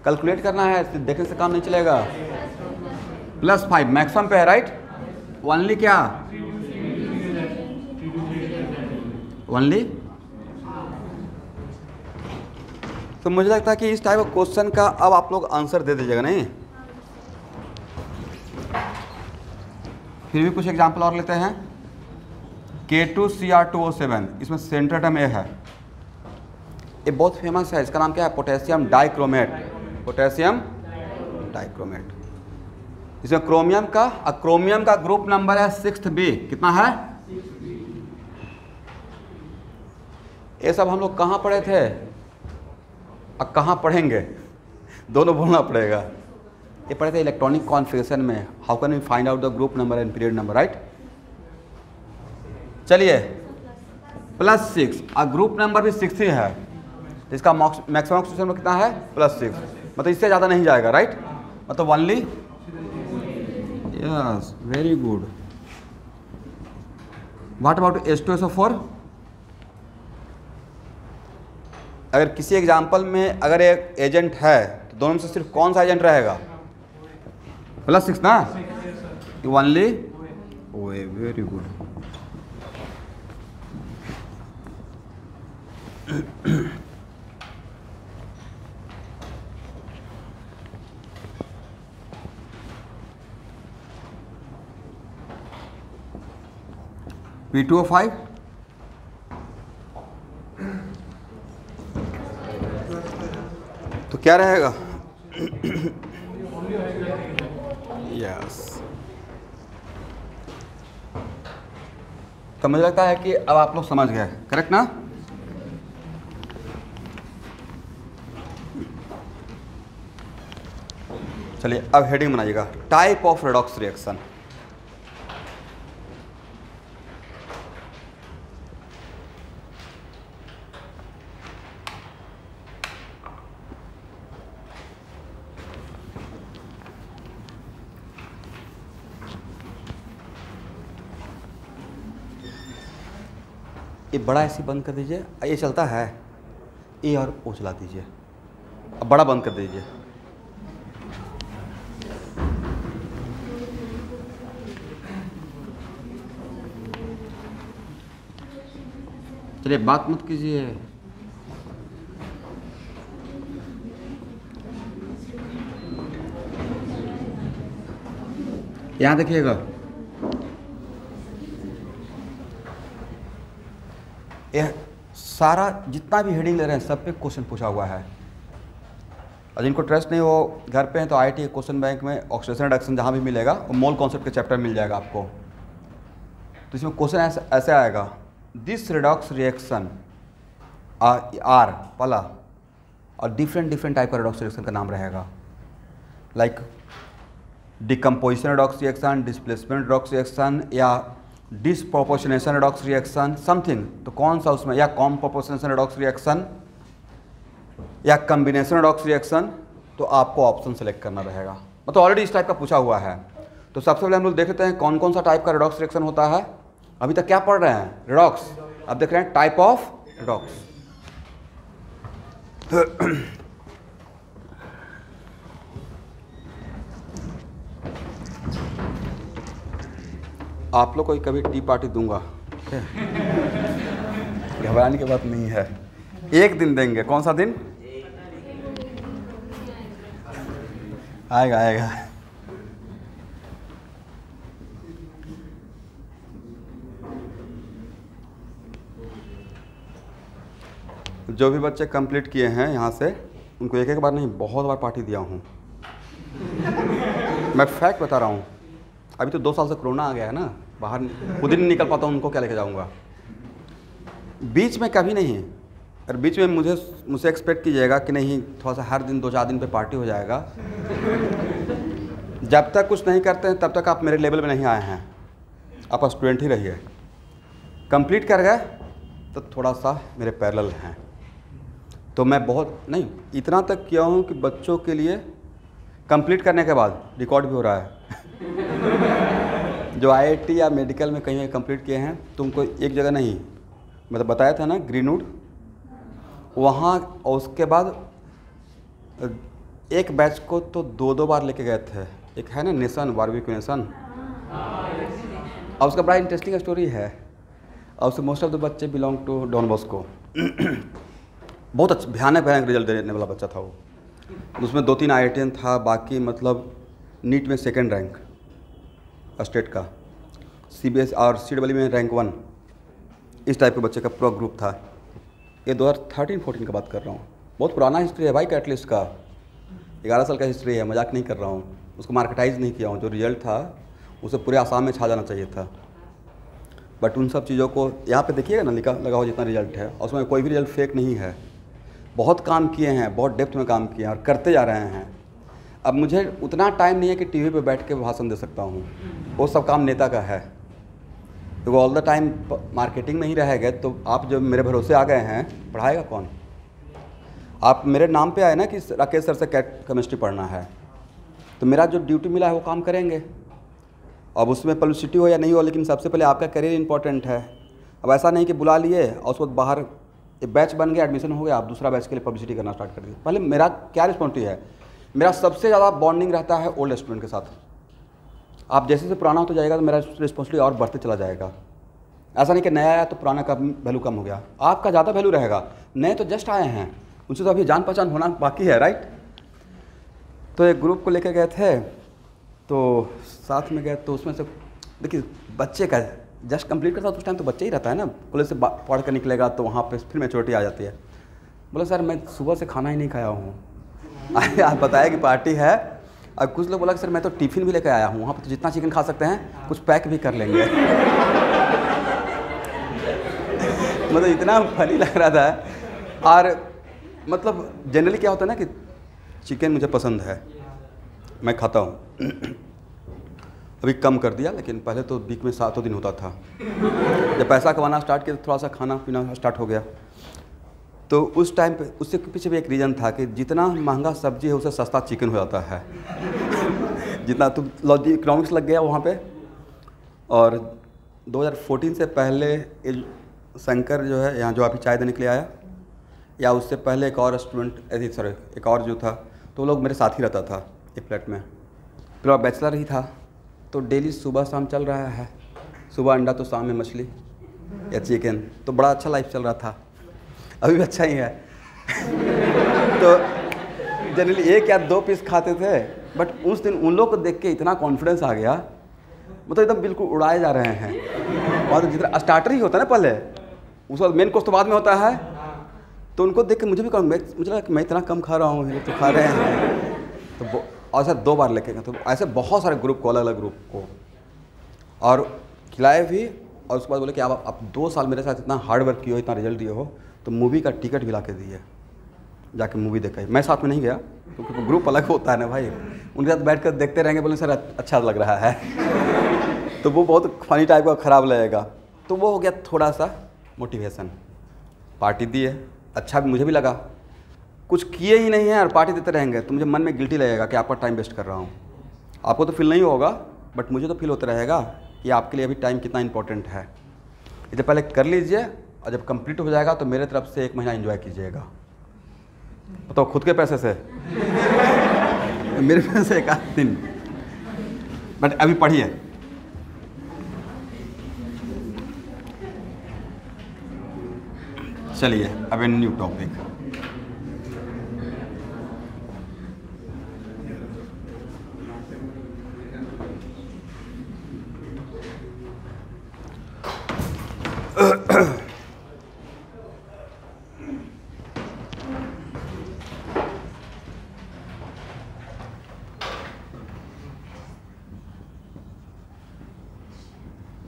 calculate करना है, देखने से काम नहीं चलेगा। +5 मैक्सिमम पे है, राइट। ओनली क्या, ओनली। तो मुझे लगता है कि इस टाइप ऑफ क्वेश्चन का अब आप लोग आंसर दे दीजिएगा, नहीं। फिर भी कुछ एग्जाम्पल और लेते हैं। K2Cr2O7, इसमें सेंटर एटम A है, ये बहुत फेमस है, इसका नाम क्या है, पोटेशियम डाइक्रोमेट, पोटेशियम डाइक्रोमेट। इसमें क्रोमियम का ग्रुप नंबर है 6B, कितना है? ये सब हम लोग कहाँ पढ़े थे और कहाँ पढ़ेंगे, दोनों बोलना पड़ेगा। ये पढ़े थे इलेक्ट्रॉनिक कॉन्फ़िगरेशन में, how can we find out the group number and period number, right. चलिए +6 और ग्रुप नंबर भी 6 ही है, तो इसका मैक्सिमम ऑक्सीडेशन कितना है, +6, मतलब इससे ज़्यादा नहीं जाएगा, राइट। मतलब only, yes, very good. What about H2SO4? अगर किसी एग्जाम्पल में अगर एक एजेंट है तो दोनों में से सिर्फ कौन सा एजेंट रहेगा, +6 ना, only OA, very good. P2O5 तो क्या रहेगा, यस। तो मुझे लगता है कि अब आप लोग समझ गए, करेक्ट ना। चलिए अब हेडिंग बनाइएगा, टाइप ऑफ रेडॉक्स रिएक्शन। ये बड़ा ऐसे बंद कर दीजिए, ये चलता है, ए और ओ चला दीजिए, अब बड़ा बंद कर दीजिए। चलिए बात मत कीजिए, यहाँ देखिएगा, यह सारा जितना भी हेडिंग ले रहे हैं सब पे क्वेश्चन पूछा हुआ है। और जिनको ट्रस्ट नहीं हो घर पे हैं तो IIT क्वेश्चन बैंक में ऑक्सीडेशन रिडक्शन जहाँ भी मिलेगा वो मोल कॉन्सेप्ट के चैप्टर मिल जाएगा आपको। तो इसमें क्वेश्चन ऐसे आएगा, दिस रिडॉक्स रिएक्शन आर पहला और डिफरेंट टाइप का रिडॉक्स रिएक्शन का नाम रहेगा, like decomposition redox reaction, displacement redox reaction या डिसप्रोपोर्शनेशन रिडॉक्स रिएक्शन समथिंग। तो कौन सा उसमें, या कॉम्प्रोपोर्शनेशन रिडॉक्स रिएक्शन या कम्बिनेशन रिडॉक्स रिएक्शन, तो आपको ऑप्शन सेलेक्ट करना रहेगा। मतलब ऑलरेडी इस टाइप का पूछा हुआ है। तो सबसे पहले हम लोग देखते हैं कौन कौन सा टाइप का रिडॉक्स रिएक्शन होता है। अभी तक क्या पढ़ रहे हैं, रिडॉक्स, अब देख रहे हैं टाइप ऑफ रिडॉक्स। आप लोग को कभी टी पार्टी दूंगा, घबराने की बात नहीं है, एक दिन देंगे। कौन सा दिन आएगा, आएगा। जो भी बच्चे कंप्लीट किए हैं यहाँ से, उनको एक एक बार नहीं बहुत बार पार्टी दिया हूँ। मैं फैक्ट बता रहा हूँ। अभी तो 2 साल से कोरोना आ गया है ना, बाहर खुद ही नहीं निकल पाता हूँ, उनको क्या लेके जाऊँगा। बीच में कभी नहीं, और बीच में मुझसे एक्सपेक्ट कीजिएगा कि नहीं थोड़ा सा हर दिन 2-4 दिन पे पार्टी हो जाएगा। जब तक कुछ नहीं करते हैं तब तक आप मेरे लेवल में नहीं आए हैं, आप स्टूडेंट ही रहिए। कंप्लीट कर गए तो थोड़ा सा मेरे पैरेलल हैं। तो मैं बहुत नहीं, इतना तक किया हूँ कि बच्चों के लिए कंप्लीट करने के बाद रिकॉर्ड भी हो रहा है। जो आईआईटी या मेडिकल में कहीं कंप्लीट किए हैं, तुमको एक जगह नहीं, मतलब बताया था ना ग्रीनवुड, वहाँ, और उसके बाद एक बैच को तो 2-2 बार लेके गए थे। एक है ना नेशन, बारबेक्यू नेशन, और उसका बड़ा इंटरेस्टिंग स्टोरी है। और उससे मोस्ट ऑफ द बच्चे बिलोंग टू डॉन बॉस्को। बहुत अच्छा भयानक रिजल्ट देने वाला बच्चा था वो। उसमें 2-3 आईआईटीएन था, बाकी मतलब नीट में 2nd रैंक स्टेट का, सीबीएस और सीडब्ल्यू में रैंक 1, इस टाइप के बच्चे का पूरा ग्रुप था। ये 2013-14 का बात कर रहा हूँ। बहुत पुराना हिस्ट्री है भाई कैटलिस्ट का, 11 साल का हिस्ट्री है, मजाक नहीं कर रहा हूँ। उसको मार्केटाइज नहीं किया हूँ। जो रिजल्ट था उसे पूरे आसाम में छा जाना चाहिए था, बट उन सब चीज़ों को यहाँ पे देखिएगा ना, लिखा लगा हो जितना रिजल्ट है, और उसमें कोई भी रिजल्ट फेक नहीं है। बहुत काम किए हैं, बहुत डेप्थ में काम किए हैं और करते जा रहे हैं। अब मुझे उतना टाइम नहीं है कि टीवी पे बैठ के भाषण दे सकता हूँ, वो सब काम नेता का है। तो ऑल द टाइम मार्केटिंग में ही रह गए तो आप जब मेरे भरोसे आ गए हैं, पढ़ाएगा कौन? आप मेरे नाम पे आए ना कि राकेश सर से केमिस्ट्री पढ़ना है, तो मेरा जो ड्यूटी मिला है वो काम करेंगे। अब उसमें पब्लिसिटी हो या नहीं हो, लेकिन सबसे पहले आपका करियर इंपॉर्टेंट है। अब ऐसा नहीं कि बुला लिए और उस वक्त बाहर एक बैच बन गया, एडमिशन हो गया, आप दूसरा बैच के लिए पब्लिसिटी करना स्टार्ट कर दिए। पहले मेरा क्या रिस्पॉन्सिबिलिटी है? मेरा सबसे ज़्यादा बॉन्डिंग रहता है ओल्ड स्टूडेंट के साथ। आप जैसे जैसे पुराना होता जाएगा तो मेरा रिस्पॉन्सिबिलिटी और बढ़ते चला जाएगा। ऐसा नहीं कि नया आया तो पुराना का वैल्यू कम हो गया, आपका ज़्यादा वैल्यू रहेगा। नए तो जस्ट आए हैं, उनसे तो अभी जान पहचान होना बाकी है, राइट? तो एक ग्रुप को लेकर गए थे, तो साथ में गए, तो उसमें से देखिए बच्चे का जस्ट कंप्लीट करता उस टाइम तो बच्चा ही रहता है ना, कॉलेज से पढ़ कर निकलेगा तो वहाँ पे फिर मैच्योरिटी आ जाती है। बोले सर मैं सुबह से खाना ही नहीं खाया हूँ। आप बताया कि पार्टी है, अब कुछ लोग बोला कि सर मैं तो टिफ़िन भी लेकर आया हूँ, वहाँ पर तो जितना चिकन खा सकते हैं कुछ पैक भी कर लेंगे। मतलब इतना फनी लग रहा था। और मतलब जनरली क्या होता है ना कि चिकन मुझे पसंद है, मैं खाता हूँ। अभी कम कर दिया, लेकिन पहले तो वीक में 7 दिन होता था। जब पैसा कमाना स्टार्ट किया तो थोड़ा सा खाना पीना स्टार्ट हो गया। तो उस टाइम पे उससे पीछे भी एक रीज़न था कि जितना महंगा सब्जी है उससे सस्ता चिकन हो जाता है। जितना तो लॉजिक इकोनॉमिक्स लग गया वहाँ पे। और 2014 से पहले शंकर जो है यहाँ जो अभी चाय देने के लिए आया, या उससे पहले एक और स्टूडेंट सॉरी एक और जो था, तो लोग मेरे साथ ही रहता था एक फ्लैट में। फिर और बैचलर ही था, तो डेली सुबह शाम चल रहा है, सुबह अंडा तो शाम में मछली या चिकन, तो बड़ा अच्छा लाइफ चल रहा था। अभी भी अच्छा ही है। तो जनरली 1 या 2 पीस खाते थे, बट उस दिन उन लोग को देख के इतना कॉन्फिडेंस आ गया, मतलब एकदम बिल्कुल उड़ाए जा रहे हैं। और जितना स्टार्टर ही होता है ना पहले, उस वक्त मेन कोर्स तो बाद में होता है, तो उनको देख के मुझे भी मुझे लगा कि मैं इतना कम खा रहा हूँ, ये तो खा रहे हैं। तो और सर 2 बार लेके गए, तो ऐसे बहुत सारे ग्रुप को, अलग अलग ग्रुप को, और खिलाए भी। और उसके बाद बोले कि आप 2 साल मेरे साथ इतना हार्ड वर्क किए हो, इतना रिजल्ट दिए हो, तो मूवी का टिकट भी ला के दिए, जाके मूवी देखा। मैं साथ में नहीं गया क्योंकि ग्रुप अलग होता है ना भाई, उनके साथ बैठ कर देखते रहेंगे, बोले सर अच्छा लग रहा है। तो वो बहुत फनी टाइप का ख़राब लगेगा। तो वो हो गया थोड़ा सा मोटिवेशन। पार्टी दिए, अच्छा भी मुझे भी लगा। कुछ किए ही नहीं है और पार्टी देते रहेंगे तो मुझे मन में गिल्टी लगेगा कि आपका टाइम वेस्ट कर रहा हूँ। आपको तो फील नहीं होगा, बट मुझे तो फील होता रहेगा कि आपके लिए अभी टाइम कितना इंपॉर्टेंट है। इसे पहले कर लीजिए, और जब कंप्लीट हो जाएगा तो मेरे तरफ से 1 महीना एंजॉय कीजिएगा। बताओ खुद के पैसे से। मेरे पैसे से 1 आध दिन। बट अभी पढ़िए। चलिए अब न्यू टॉपिक।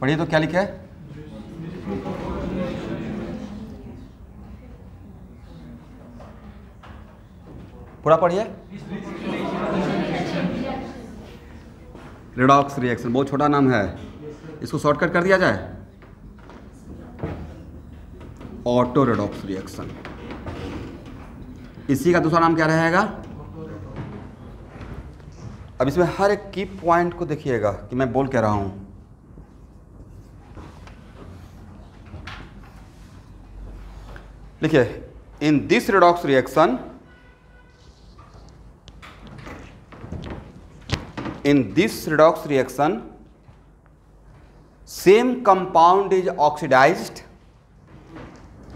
पढ़िए तो क्या लिखा है, पूरा पढ़िए। रेडॉक्स रिएक्शन बहुत छोटा नाम है, इसको शॉर्टकट कर दिया जाए, ऑटो रेडॉक्स रिएक्शन। इसी का दूसरा नाम क्या रहेगा? अब इसमें हर एक की पॉइंट को देखिएगा कि मैं बोल क्या रहा हूं। लिखिए, in this redox reaction, in this redox reaction same compound is oxidized.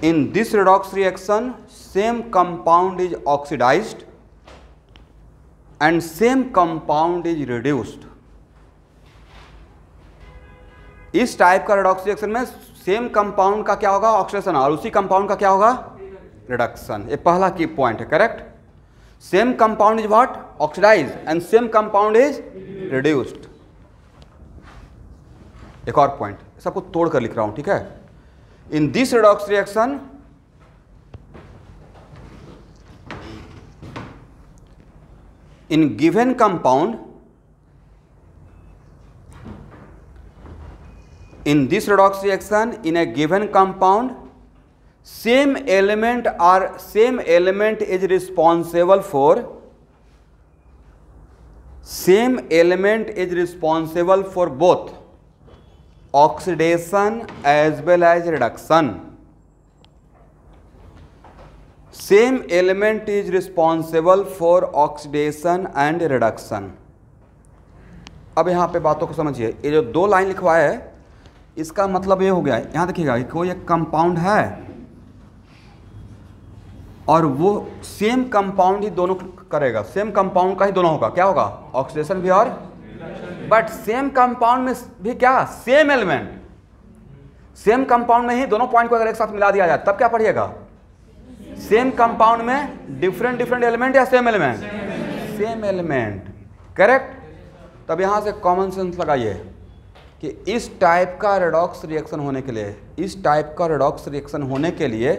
In this redox reaction same compound is oxidized and same compound is reduced. इस टाइप का रेडॉक्स रिएक्शन में सेम कंपाउंड का क्या होगा? ऑक्सीडेशन, और उसी compound का क्या होगा? रिडक्शन। ये पहला की पॉइंट है, correct. Same compound is what? Oxidise, and same compound is reduced. एक और पॉइंट सबको तोड़ कर लिख रहा हूं, ठीक है। In this redox reaction in given compound, in this redox reaction in a given compound same element is responsible for both oxidation as well as reduction. Same element is responsible for oxidation and reduction. अब यहाँ पे बातों को समझिए, ये जो दो line लिखवाया है इसका मतलब ये हो गया है, यहाँ देखिएगा कोई एक कंपाउंड है और वो सेम कंपाउंड ही दोनों करेगा, सेम कंपाउंड का ही दोनों होगा, क्या होगा? ऑक्सीडेशन भी और, बट सेम कंपाउंड में भी क्या? सेम एलिमेंट, सेम कंपाउंड में ही दोनों पॉइंट को अगर एक साथ मिला दिया जाए तब क्या पढ़िएगा? सेम कंपाउंड में डिफरेंट एलिमेंट या same element? Same element, correct. तब यहां से कॉमन सेंस लगाइए कि इस टाइप का रेडॉक्स रिएक्शन होने के लिए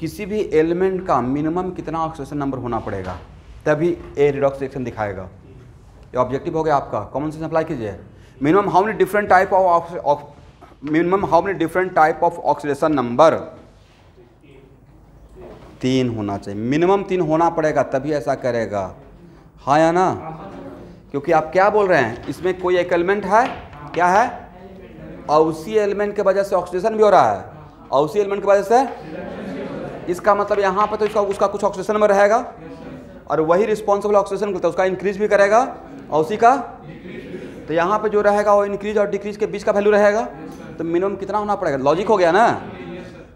किसी भी एलिमेंट का मिनिमम कितना ऑक्सीडेशन नंबर होना पड़ेगा, तभी ए रेडॉक्स रिएक्शन दिखाएगा। ये ऑब्जेक्टिव हो गया आपका, कॉमन सेंस अप्लाई कीजिए। Minimum how many different type of oxidation number? 3 होना चाहिए, मिनिमम 3 होना पड़ेगा तभी ऐसा करेगा, हाँ या ना? क्योंकि आप क्या बोल रहे हैं, इसमें कोई एक एलिमेंट है, क्या है? और उसी एलिमेंट के वजह से ऑक्सीडेशन भी हो रहा है, और उसी एलिमेंट की वजह से, इसका मतलब यहाँ पे तो उसका कुछ ऑक्सीडेशन नंबर रहेगा और वही रिस्पॉन्सिबल ऑक्सीडेशन करता है, उसका इंक्रीज भी करेगा और उसी का, तो यहाँ पे जो रहेगा वो इंक्रीज और डिक्रीज के बीच का वैल्यू रहेगा, तो मिनिमम कितना होना पड़ेगा? लॉजिक हो गया ना।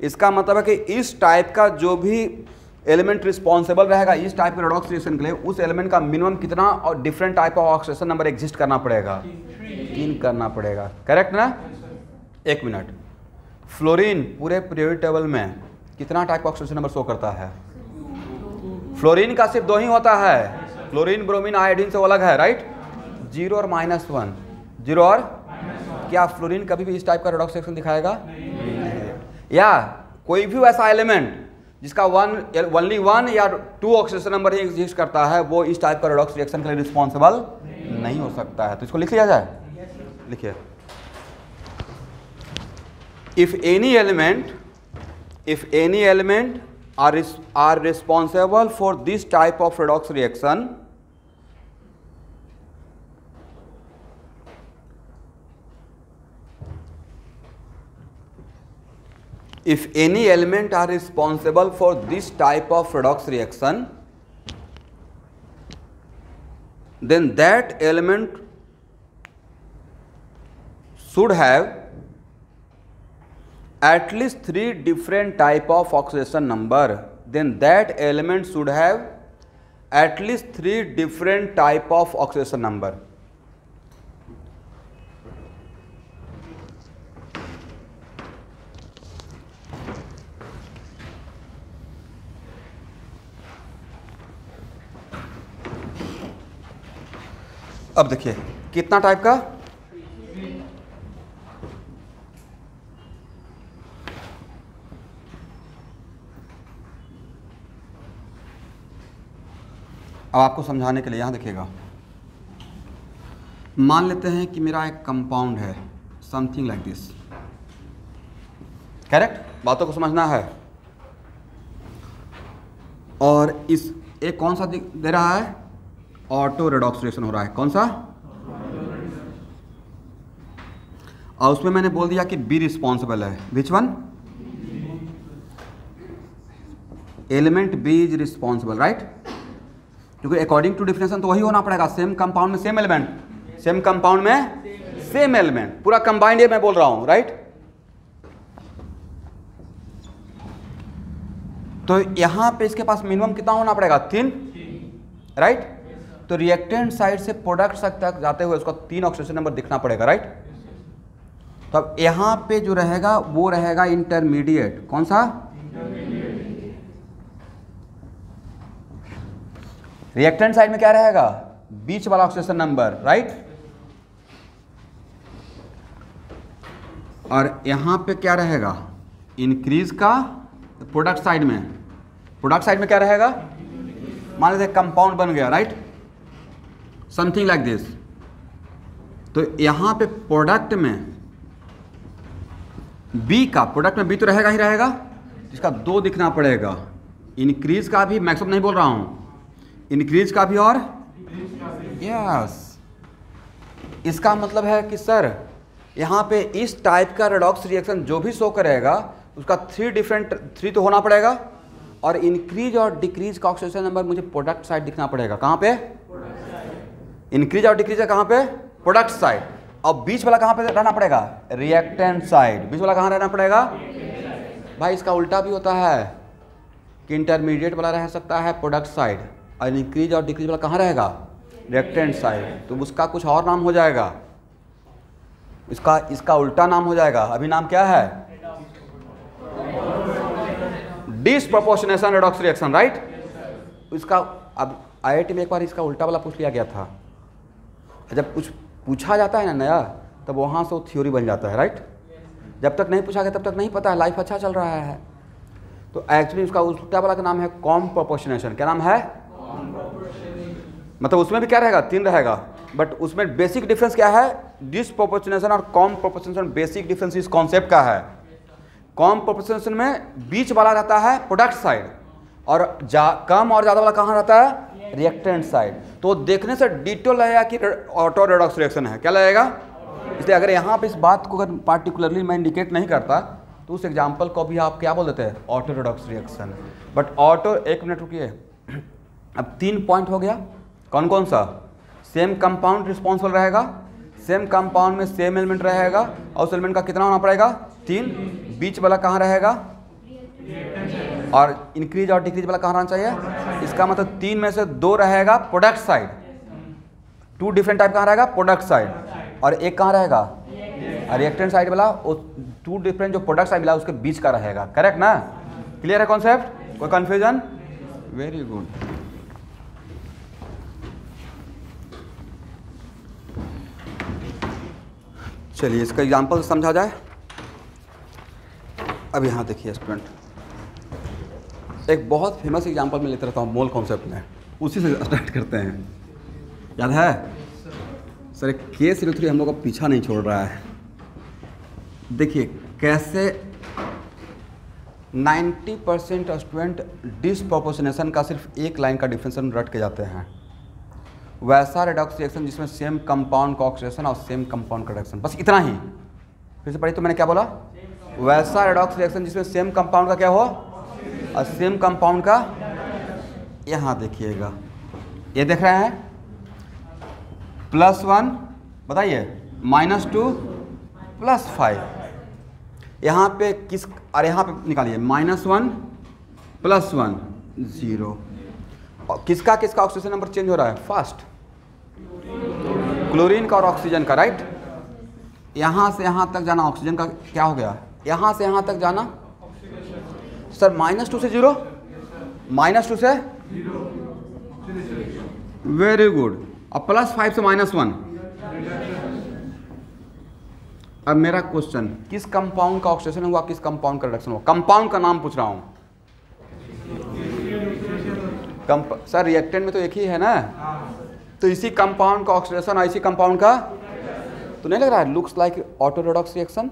इसका मतलब है कि इस टाइप का जो भी एलिमेंट रिस्पॉन्सिबल रहेगा इस टाइप के रेडॉक्स रिएक्शन के लिए, उस एलिमेंट का मिनिमम कितना और different type of oxidation number exist करना पड़ेगा? 3 करना पड़ेगा, करेक्ट ना? 1 मिनट, फ्लोरीन पूरे पीरियोडिक टेबल में कितना टाइप ऑक्सीडेशन नंबर शो करता है? फ्लोरीन का सिर्फ 2 ही होता है, फ्लोरीन, ब्रोमीन, आयोडीन से अलग है, राइट? 0 और -1, 0 और, क्या फ्लोरीन कभी भी इस टाइप का रेडॉक्स रिएक्शन दिखाएगा? या कोई भी वैसा एलिमेंट जिसका ओनली 1 या 2 ऑक्सीडेशन नंबर ही एग्जिस्ट करता है, वो इस टाइप का रेडॉक्स रिएक्शन के लिए रिस्पॉन्सिबल नहीं हो सकता है। तो इसको लिख लिया जाए, लिखिए, if any element are responsible for this type of redox reaction, if any element are responsible for this type of redox reaction, then that element should have at least 3 different type of oxidation number. Then that element should have at least 3 different type of oxidation number. अब देखिए कितना type का? अब आपको समझाने के लिए यहाँ देखिएगा, मान लेते हैं कि मेरा एक कंपाउंड है समथिंग लाइक दिस, करेक्ट, बातों को समझना है। और इस एक कौन सा दे रहा है, ऑटो रेडॉक्स रिएक्शन हो रहा है, कौन सा, और उसमें मैंने बोल दिया कि बी रिस्पॉन्सिबल है, which one, element B is responsible, right, क्योंकि अकॉर्डिंग टू डिफिनेशन तो वही होना पड़ेगा, सेम कंपाउंड में सेम एलिमेंट, सेम कंपाउंड में सेम एलिमेंट, पूरा कंबाइंड ये मैं बोल रहा हूं, राइट। तो यहां पे इसके पास मिनिमम कितना होना पड़ेगा, 3, राइट। तो रिएक्टेंट साइड से प्रोडक्ट तक जाते हुए उसका 3 ऑक्सीडेशन नंबर दिखना पड़ेगा, राइट। तो अब यहां पे जो रहेगा वो रहेगा इंटरमीडिएट, कौन सा, रिएक्टेंट साइड में क्या रहेगा, बीच वाला ऑक्सीडेशन नंबर, राइट। और यहां पे क्या रहेगा, इंक्रीज का, प्रोडक्ट साइड में क्या रहेगा, मान लीजिए कंपाउंड बन गया, राइट, समथिंग लाइक दिस। तो यहां पे प्रोडक्ट में बी का, प्रोडक्ट में बी तो रहेगा ही रहेगा, इसका 2 दिखना पड़ेगा, इंक्रीज का भी, मैक्सिमम नहीं बोल रहा हूं, इंक्रीज का भी और यस। इसका मतलब है कि सर यहाँ पे इस टाइप का रेडॉक्स रिएक्शन जो भी शो करेगा उसका 3 तो होना पड़ेगा, और इंक्रीज और डिक्रीज का ऑक्सीडेशन नंबर मुझे प्रोडक्ट साइड दिखना पड़ेगा, कहाँ पे, इंक्रीज और डिक्रीज है कहाँ पे, प्रोडक्ट साइड, और बीच वाला कहाँ पे रहना पड़ेगा, रिएक्टेंट साइड, बीच वाला कहाँ रहना पड़ेगा, भाई इसका उल्टा भी होता है कि इंटरमीडिएट वाला रह सकता है प्रोडक्ट साइड, और इंक्रीज और डिक्रीज वाला कहाँ रहेगा, रिएक्टेंट साइड, तो उसका कुछ और नाम हो जाएगा, इसका उल्टा नाम हो जाएगा। अभी नाम क्या है, डिसप्रोपोर्शनेशन रेडॉक्स रिएक्शन, राइट। इसका अब IIT में एक बार इसका उल्टा वाला पूछ लिया गया था, जब कुछ पूछा जाता है ना नया, तब वहाँ से वो थ्योरी बन जाता है, राइट। जब तक नहीं पूछा गया तब तक नहीं पता है, लाइफ अच्छा चल रहा है। तो एक्चुअली उसका उल्टा वाला का नाम है कॉम प्रोपोर्शनेशन, क्या नाम है, मतलब उसमें भी क्या रहेगा, 3 रहेगा, बट उसमें बेसिक डिफरेंस क्या है, डिसप्रोपोर्शनेशन और कॉम प्रोपोर्शनेशन, बेसिक डिफरेंस इस कॉन्सेप्ट का है। कॉम प्रोपोर्शनेशन में बीच वाला रहता है प्रोडक्ट साइड, और कम और ज़्यादा वाला कहाँ रहता है, रिएक्टेंट साइड। तो देखने से डिटो लगेगा कि ऑटो रेडॉक्स रिएक्शन है, क्या लगेगा। इसलिए अगर यहाँ पे इस बात को अगर पार्टिकुलरली मैं इंडिकेट नहीं करता तो उस एग्जाम्पल को भी आप क्या बोल देते हैं, auto redox reaction. But auto, 1 minute रुकिए, अब 3 पॉइंट हो गया, कौन कौन सा, सेम कंपाउंड रिस्पॉन्सिबल रहेगा, सेम कंपाउंड में सेम एलिमेंट रहेगा, और उस एलिमेंट का कितना होना पड़ेगा, 3, बीच वाला कहाँ रहेगा, और इंक्रीज और डिक्रीज वाला कहाँ रहना चाहिए। इसका मतलब 3 में से 2 रहेगा प्रोडक्ट साइड, 2 डिफरेंट टाइप कहाँ रहेगा, प्रोडक्ट साइड, और एक कहाँ रहेगा, रिएक्टेंट साइड वाला, वो 2 डिफरेंट जो प्रोडक्ट साइड मिला उसके बीच का रहेगा, करेक्ट ना। क्लियर है कॉन्सेप्ट, कोई कंफ्यूजन, वेरी गुड। चलिए इसका एग्जांपल समझा जाए। अब यहाँ देखिए स्टूडेंट, एक बहुत फेमस एग्जांपल मैं लेते रहता हूँ मोल कॉन्सेप्ट में, उसी से स्टार्ट करते हैं। याद है सर, एक K03 हम लोग का पीछा नहीं छोड़ रहा है। देखिए कैसे 90% स्टूडेंट डिसप्रोपोर्शनेशन का सिर्फ एक लाइन का डिफरेंशिएशन रट के जाते हैं। वैसा रेडॉक्स रिएक्शन जिसमें सेम कंपाउंड का ऑक्सीडेशन और सेम कंपाउंड का रिडक्शन, बस इतना ही। फिर से पढ़िए तो मैंने क्या बोला, वैसा रेडॉक्स रिएक्शन जिसमें सेम कंपाउंड का क्या हो और सेम कंपाउंड का, यहाँ देखिएगा, ये देख रहे हैं +1, बताइए -2 +5, यहाँ पे किस, और यहाँ पे निकालिए -1 +1 0, और किसका किसका ऑक्सीजन नंबर चेंज हो रहा है, फर्स्ट क्लोरीन का और ऑक्सीजन का, राइट। यहाँ से यहाँ तक जाना ऑक्सीजन का क्या हो गया, यहाँ से यहाँ तक जाना सर -2 से 0, -2 से 0, वेरी गुड, अब +5 से -1। अब मेरा क्वेश्चन, किस कंपाउंड का ऑक्सीडेशन हुआ, किस कंपाउंड का रिडक्शन हुआ, कंपाउंड का नाम पूछ रहा हूँ। सर रिएक्टेंट में तो एक ही है ना, तो इसी कंपाउंड का ऑक्सीडेशन और इसी कंपाउंड का तो नहीं लग रहा है looks like auto redox reaction,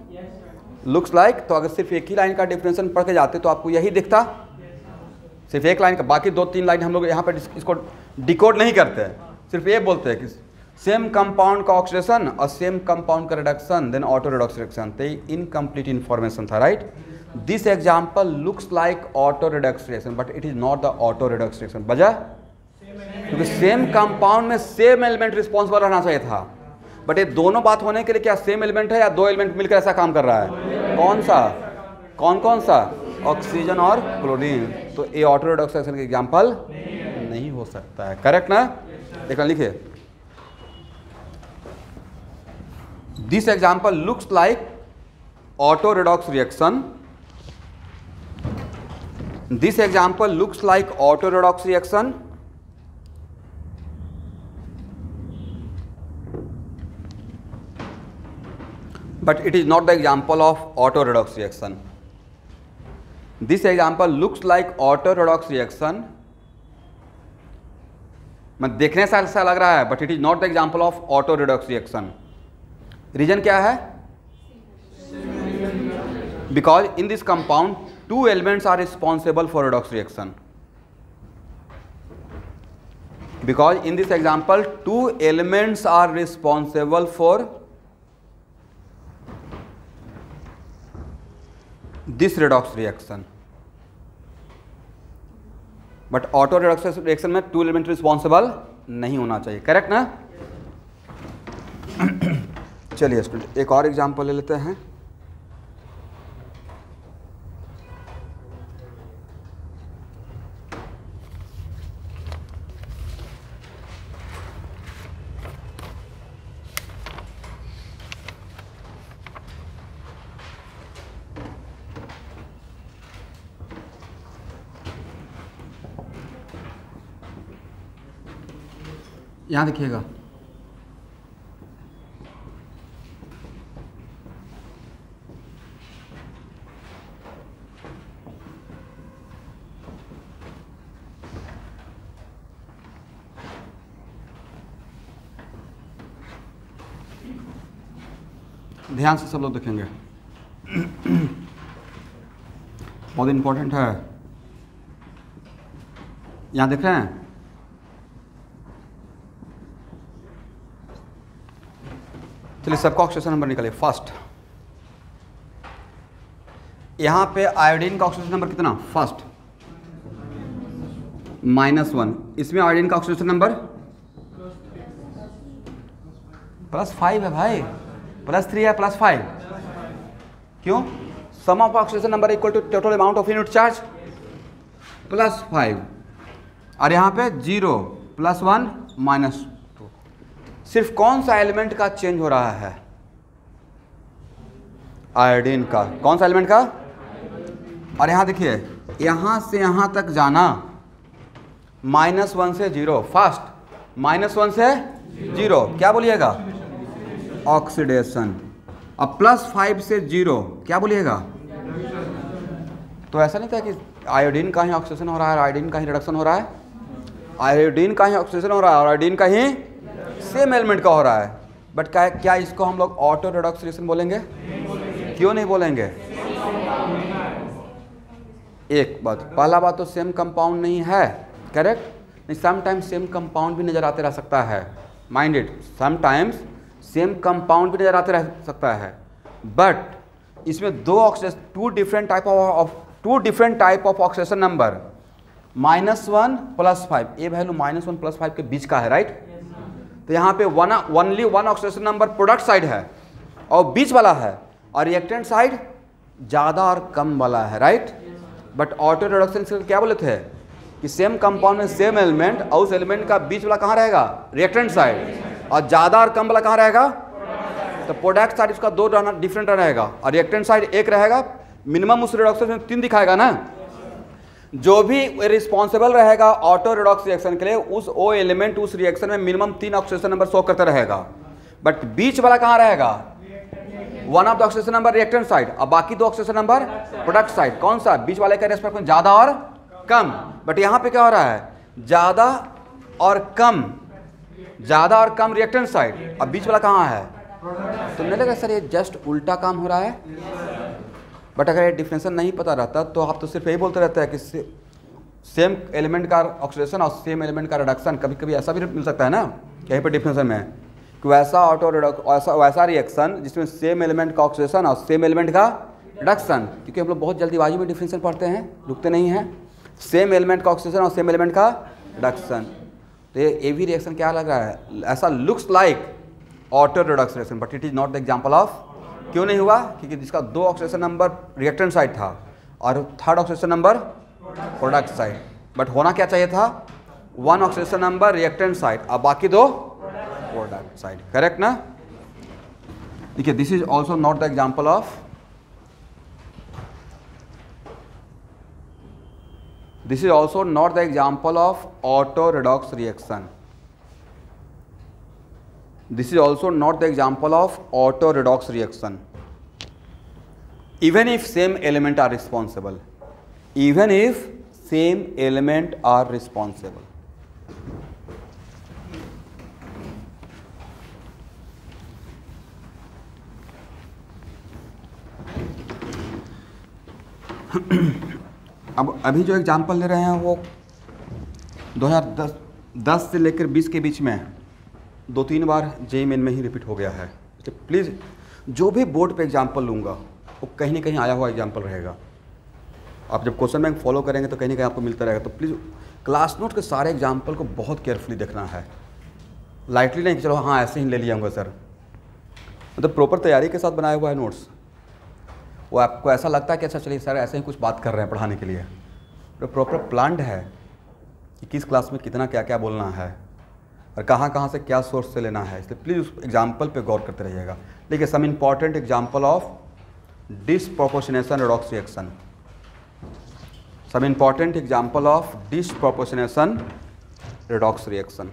looks like. तो अगर सिर्फ एक ही लाइन का डिफरेंशिएशन पढ़ के जाते तो आपको यही दिखता, सिर्फ एक लाइन का, बाकी 2-3 लाइन हम लोग यहाँ पर इसको डिकोड नहीं करते हैं, सिर्फ ये बोलते हैं कि सेम कंपाउंड का ऑक्सीडेशन और सेम कंपाउंड का reduction then auto redox reaction. तो इनकम्प्लीट इन्फॉर्मेशन था, right. This example looks like auto redox reaction but it is not the auto redox reaction. वजह क्योंकि सेम कंपाउंड में सेम एलिमेंट रिस्पॉन्सिबल रहना चाहिए था, बट ये दोनों बात होने के लिए क्या सेम एलिमेंट है या दो एलिमेंट मिलकर ऐसा काम कर रहा है? कौन सा, कौन सा? ऑक्सीजन और क्लोरीन। तो ये ऑटो रेडॉक्स रिएक्शन का एग्जाम्पल नहीं हो सकता है, करेक्ट ना। एक लिखिए, this example looks like auto redox reaction, this example looks like auto redox reaction but it is not the example of auto redox reaction. This example looks like auto redox reaction, मैं देखने से ऐसा लग रहा है but it is not the example of auto redox reaction. Reason क्या है? Because in this compound two elements are responsible for redox reaction. Because in this example two elements are responsible for this redox reaction, but auto redox reaction में to element responsible नहीं होना चाहिए, correct ना। चलिए student एक और example ले लेते हैं। यहाँ देखिएगा, ध्यान से सब लोग देखेंगे, बहुत इंपॉर्टेंट है। यहाँ देख रहे हैं, चलिए सबका ऑक्सीडेशन नंबर निकालिए। फर्स्ट यहां पे आयोडीन का ऑक्सीडेशन नंबर कितना? फर्स्ट -1, इसमें आयोडीन का ऑक्सीडेशन नंबर +5 है भाई, +3 है, +5 क्यों? Sum of oxidation number equal to total amount of unit charge +5, और यहाँ पे 0 +1 -2। सिर्फ कौन सा एलिमेंट का चेंज हो रहा है? आयोडीन का। कौन सा एलिमेंट का? और यहाँ देखिए, यहाँ से यहाँ तक जाना -1 से 0, फास्ट -1 से 0 क्या बोलिएगा? ऑक्सीडेशन। अब +5 से 0 क्या बोलिएगा? तो ऐसा नहीं था कि आयोडीन का ही ऑक्सीडेशन हो रहा है, आयोडीन का ही रिडक्शन हो रहा है। आयोडीन का ही ऑक्सीडेशन हो रहा है और आयोडीन का ही सेम एलिमेंट का हो रहा है, बट क्या इसको हम लोग ऑटो रेडॉक्स रिएक्शन बोलेंगे? क्यों नहीं बोलेंगे? एक बात, पहला बात तो सेम कंपाउंड नहीं है, करेक्ट नहीं। समटाइम्स सेम कंपाउंड भी नजर आते रह सकता है, mind it, sometimes same compound भी नजर आते रह सकता है, बट इसमें दो oxidation, two different type of oxidation number, -1 +5, ये वैल्यू -1 +5 के बीच का है, राइट। तो यहाँ पे only one oxidation number product side है और बीच वाला है, और रिएक्टेंट साइड ज़्यादा और कम वाला है, राइट। बट ऑटो रिडक्शन से क्या बोले थे कि सेम कंपाउंड में सेम एलिमेंट, और उस एलिमेंट का बीच वाला कहाँ रहेगा? रिएक्टेंट साइड, और ज़्यादा और कम वाला कहाँ रहेगा? तो प्रोडक्ट साइड उसका 2 डिफरेंट रहेगा और रिएक्टेंट साइड 1 रहेगा। मिनिमम उस रिडक्शन में 3 दिखाएगा ना। जो भी रिस्पॉन्सिबल रहेगा ऑटो रिडॉक्स रिएक्शन के लिए, उस ओ एलिमेंट उस रिएक्शन में मिनिमम 3 ऑक्सीडेशन नंबर शो करता रहेगा, बट बीच वाला कहाँ रहेगा? One of the oxidation number reactant side, और बाकी 2 ऑक्सीडेशन नंबर प्रोडक्ट साइड। कौन सा? बीच वाले के रेस्पेक्ट में ज़्यादा और कम। बट यहाँ पे क्या हो रहा है? ज़्यादा और कम रिएक्टेंट साइड। अब बीच वाला कहाँ है? तो नहीं लगा सर ये जस्ट उल्टा काम हो रहा है। बट अगर ये डिफरेंशियल नहीं पता रहता तो आप तो सिर्फ यही बोलते रहते हैं कि सेम एलिमेंट का ऑक्सीडेशन और सेम एलिमेंट का रिडक्शन। कभी कभी ऐसा भी मिल सकता है ना यहीं पर डिफरेंशियल में कि वैसा रिएक्शन जिसमें सेम एलिमेंट का ऑक्सीडेशन और सेम एलिमेंट का रिडक्शन। क्योंकि हम लोग बहुत जल्दीबाजी में डिफरेंशियल पढ़ते हैं, रुकते नहीं हैं। सेम एलिमेंट का ऑक्सीडेशन और सेम एलिमेंट का रिडक्शन। तो ये भी रिएक्शन क्या लग रहा है? ऐसा looks like auto Redux reaction but it is not the example of. क्यों नहीं हुआ? क्योंकि जिसका 2 ऑक्सीडेशन नंबर रिएक्टेंट साइड था और 3rd oxidation number product side. But होना क्या चाहिए था? 1 ऑक्सीडेशन नंबर रिएक्टेंट साइड और बाकी 2 प्रोडक्ट साइड। करेक्ट ना? देखिए this is also not the example of, this is also not the example of auto redox reaction. This is also not the example of auto redox reaction. Even if same element are responsible. Even if same element are responsible. अब अभी जो example ले रहे हैं वो 2010 से लेकर 20 के बीच में 2-3 बार जेईई मेन में ही रिपीट हो गया है। तो प्लीज़ जो भी बोर्ड पे एग्जाम्पल लूँगा वो कहीं ना कहीं आया हुआ एग्जाम्पल रहेगा। आप जब क्वेश्चन बैंक फॉलो करेंगे तो कहीं ना कहीं आपको मिलता रहेगा। तो प्लीज़ क्लास नोट के सारे एग्जाम्पल को बहुत केयरफुली देखना है, लाइटली नहीं कि चलो हाँ ऐसे ही ले लिया होगा सर। मतलब प्रॉपर तैयारी के साथ बनाया हुआ है नोट्स। वो आपको ऐसा लगता है कि अच्छा चलिए सर ऐसे ही कुछ बात कर रहे हैं पढ़ाने के लिए, तो प्रॉपर प्लान्ड है कि किस क्लास में कितना क्या क्या बोलना है और कहाँ कहाँ से क्या सोर्स से लेना है। इसलिए प्लीज़ उस एग्जाम्पल पे गौर करते रहिएगा। देखिए some important example of disproportionation redox reaction. Some important example of disproportionation redox reaction.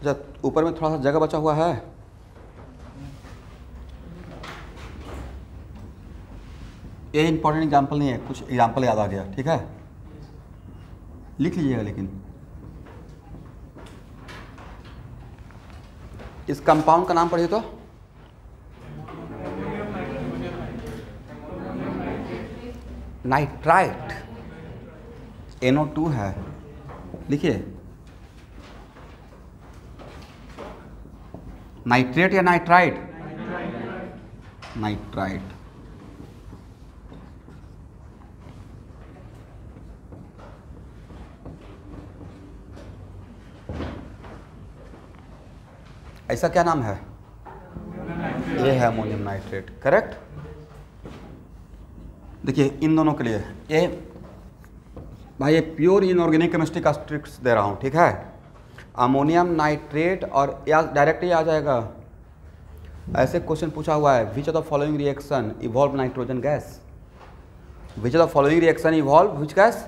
जब ऊपर में थोड़ा सा जगह बचा हुआ है, ये इंपॉर्टेंट एग्जाम्पल नहीं है, कुछ एग्जाम्पल याद आ गया, ठीक है लिख लीजिएगा। लेकिन इस कंपाउंड का नाम पढ़िए तो नाइट्राइट, NO2 है। लिखिए नाइट्रेट या नाइट्राइट? नाइट्राइट। ऐसा क्या नाम है? ये है अमोनियम नाइट्रेट। करेक्ट। देखिए इन दोनों के लिए ये भाई ये प्योर इनऑर्गेनिक केमिस्ट्री का ट्रिक्स दे रहा हूँ, ठीक है। अमोनियम नाइट्रेट और या डायरेक्ट ही आ जाएगा। ऐसे क्वेश्चन पूछा हुआ है, which of the following reaction evolve nitrogen gas? Which of the following reaction evolve which gas?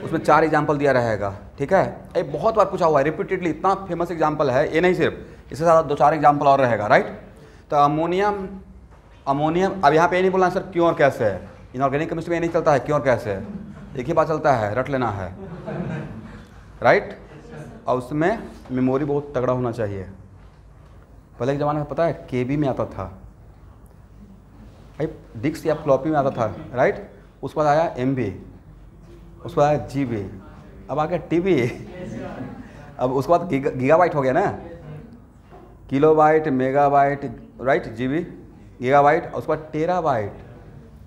उसमें 4 एग्जाम्पल दिया रहेगा, ठीक है। ये बहुत बार पूछा हुआ है रिपीटेडली, इतना फेमस एग्जाम्पल है। ये नहीं सिर्फ, इसके साथ 2-4 एग्जाम्पल और रहेगा, राइट। तो अमोनियम अब यहाँ पे ये नहीं बोलना सर क्यों और कैसे है। इनऑर्गेनिक केमिस्ट्री में ये नहीं चलता है क्यों और कैसे है, एक ही बात चलता है, रट लेना है, राइट। और उसमें मेमोरी बहुत तगड़ा होना चाहिए। पहले के ज़माने में पता है KB में आता था भाई, डिस्क या फ्लॉपी में आता था, राइट। उसके बाद आया MB, उसके बाद आया GB, अब आ गया TB। अब उसके बाद गीगाबाइट हो गया ना, kilobyte, megabyte, right, GB, gigabyte. और उसके बाद टेराबाइट।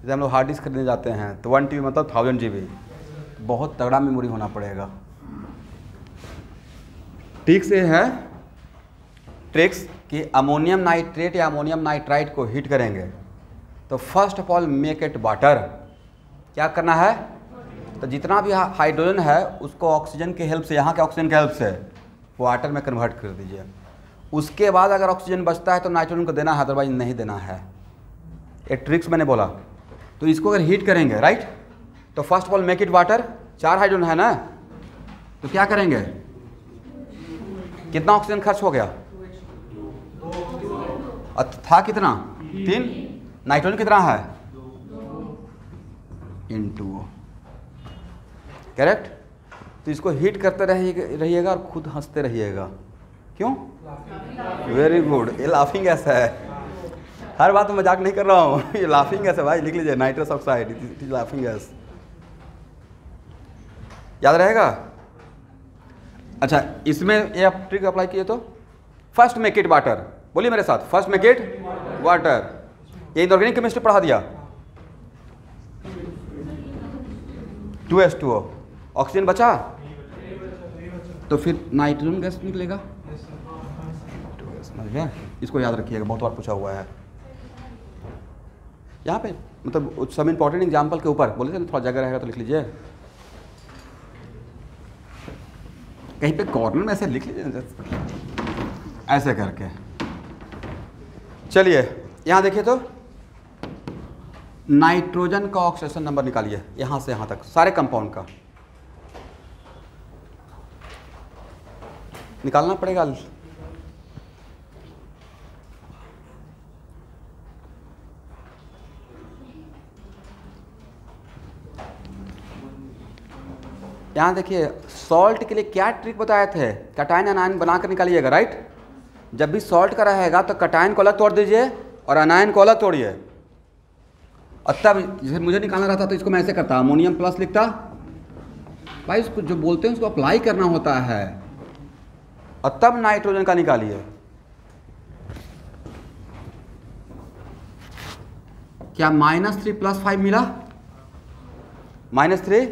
जैसे हम लोग हार्ड डिस्क खरीदने जाते हैं तो 1 TB मतलब 1000 GB। बहुत तगड़ा मेमोरी होना पड़ेगा। ठीक से है ट्रिक्स कि अमोनियम नाइट्रेट या अमोनियम नाइट्राइट को हीट करेंगे तो first of all make it water. क्या करना है? तो जितना भी हाइड्रोजन है उसको ऑक्सीजन के हेल्प से, यहाँ के ऑक्सीजन के हेल्प से वाटर में कन्वर्ट कर दीजिए। उसके बाद अगर ऑक्सीजन बचता है तो नाइट्रोजन को देना है, अदरवाइज नहीं देना है। ये ट्रिक्स मैंने बोला। तो इसको अगर हीट करेंगे, राइट, तो first of all make it water, 4 hydrogen है ना, तो क्या करेंगे, कितना ऑक्सीजन खर्च हो गया, था कितना 3, नाइट्रोजन कितना है N2O, करेक्ट। तो इसको हीट करते रहिएगा और खुद हंसते रहिएगा, क्यों, वेरी गुड, ये लाफिंग गैस है, हर बात में मजाक नहीं कर रहा हूँ, ये लाफिंग गैस है भाई, लिख लीजिए nitrous oxide, it is laughing gas, याद रहेगा। अच्छा, इसमें ये आप ट्रिक अप्लाई किए तो फर्स्ट मेक इट वाटर, बोलिए मेरे साथ, फर्स्ट मेक इट वाटर, ये इनऑर्गेनिक केमिस्ट्री पढ़ा दिया, 2H2O, ऑक्सीजन बचा तो फिर नाइट्रोजन गैस निकलेगा, समझ गया, इसको याद रखिएगा, बहुत बार पूछा हुआ है यहाँ पे, मतलब सब इंपॉर्टेंट एग्जाम्पल के ऊपर बोले थे ना, थोड़ा जगह रहेगा तो लिख लीजिए, कहीं पे कॉर्नर में ऐसे लिख लीजिए, ऐसे करके। चलिए यहाँ देखिए तो नाइट्रोजन का ऑक्सीडेशन नंबर निकालिए, यहाँ से यहाँ तक सारे कंपाउंड का निकालना पड़ेगा। यहाँ देखिए सॉल्ट के लिए क्या ट्रिक बताए थे, कटायन अनायन बनाकर निकालिएगा, राइट। जब भी सॉल्ट का रहेगा तो कटायन को अलग तोड़ दीजिए और अनायन को अलग तोड़िए, और तब जैसे मुझे निकालना रहता तो इसको मैं ऐसे करता, अमोनियम प्लस लिखता, भाई उसको जो बोलते हैं उसको अप्लाई करना होता है, और तब नाइट्रोजन का निकालिए। क्या -3 + 5 मिला, -3,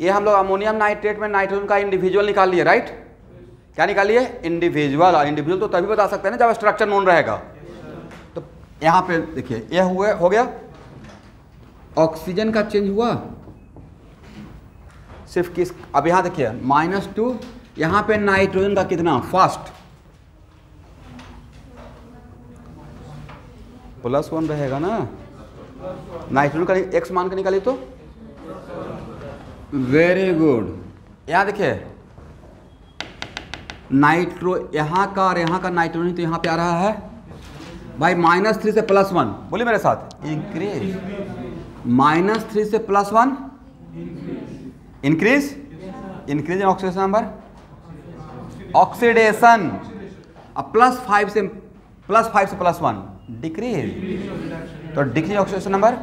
ये हम लोग अमोनियम नाइट्रेट में नाइट्रोजन का इंडिविजुअल निकाल लिए, राइट। क्या निकाल लिए, इंडिविजुअल, और इंडिविजुअल तो तभी बता सकते हैं ना जब स्ट्रक्चर नोन रहेगा। तो यहाँ पे देखिए ये हो गया, ऑक्सीजन का चेंज हुआ सिर्फ किस, अब यहाँ देखिए -2, यहाँ पे नाइट्रोजन का कितना, फर्स्ट +1 रहेगा ना, नाइट्रोजन का x मान के निकालिए तो वेरी गुड। यहाँ देखिए यहाँ का और यहाँ का नाइट्रोजन तो यहाँ पे आ रहा है भाई, -3 से +1, बोलिए मेरे साथ, इंक्रीज, -3 से +1 increase, increase in oxidation number, oxidation, अब +5 से +1 डिक्रीज, तो decrease oxidation number,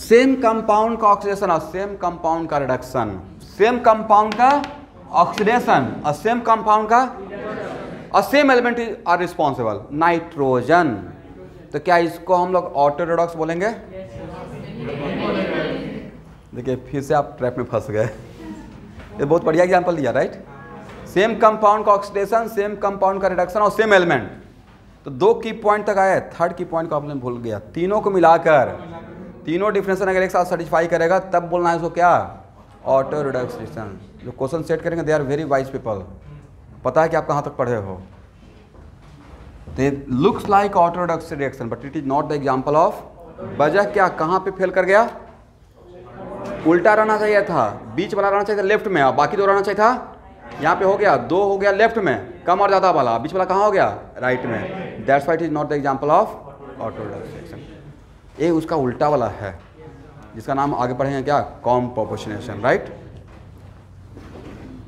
same compound का ऑक्सीडेशन और सेम कंपाउंड का रिडक्शन, सेम कंपाउंड का ऑक्सीडेशन और सेम कंपाउंड का, और same element are responsible, nitrogen. तो क्या इसको हम लोग ऑटो रिडॉक्स बोलेंगे? देखिए फिर से आप ट्रैप में फंस गए, ये बहुत बढ़िया एग्जांपल दिया, राइट। सेम कंपाउंड का ऑक्सीडेशन, सेम कंपाउंड का रिडक्शन और सेम एलिमेंट, तो 2 की पॉइंट तक आए, 3rd की पॉइंट को आपने भूल गया। तीनों को मिलाकर, तीनों डिफरेंशिएशन अगर एक साथ सेटिस्फाई करेगा तब बोलना है इसको क्या, ऑटो रिडक्शन। जो क्वेश्चन सेट करेंगे they are very wise people, पता है कि आप कहाँ तक पढ़े हो। They looks like auto reduction reaction but it is not the example of, वजह क्या, कहाँ पे फेल कर गया, उल्टा रहना चाहिए था, बीच वाला रहना चाहिए था लेफ्ट में, और बाकी 2 रहना चाहिए था यहाँ पे, हो गया 2 हो गया लेफ्ट में, कम और ज़्यादा वाला, बीच वाला कहाँ हो गया, राइट में। That's why it is not the example of auto reduction. ये उसका उल्टा वाला है जिसका नाम आगे पढ़ेंगे क्या, कॉम्पोजिशन, राइट।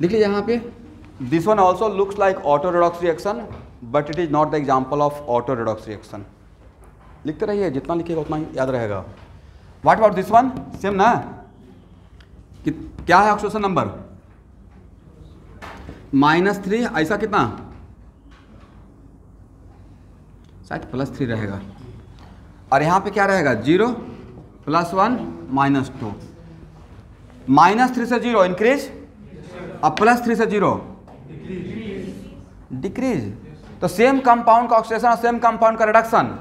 लिख लीजिए यहाँ पे, this one also looks like auto redox reaction but it is not the example of auto redox reaction. लिखते रहिए, जितना लिखिएगा उतना ही याद रहेगा। What about this one, same ना, क्या है ऑक्सीडेशन नंबर, -3, ऐसा कितना, शायद +3 रहेगा, और यहाँ पे क्या रहेगा, 0 +1 -2, -3 से 0 इंक्रीज, अब +3 से 0 डिक्रीज। तो सेम कंपाउंड का ऑक्सीडेशन और सेम कंपाउंड का रिडक्शन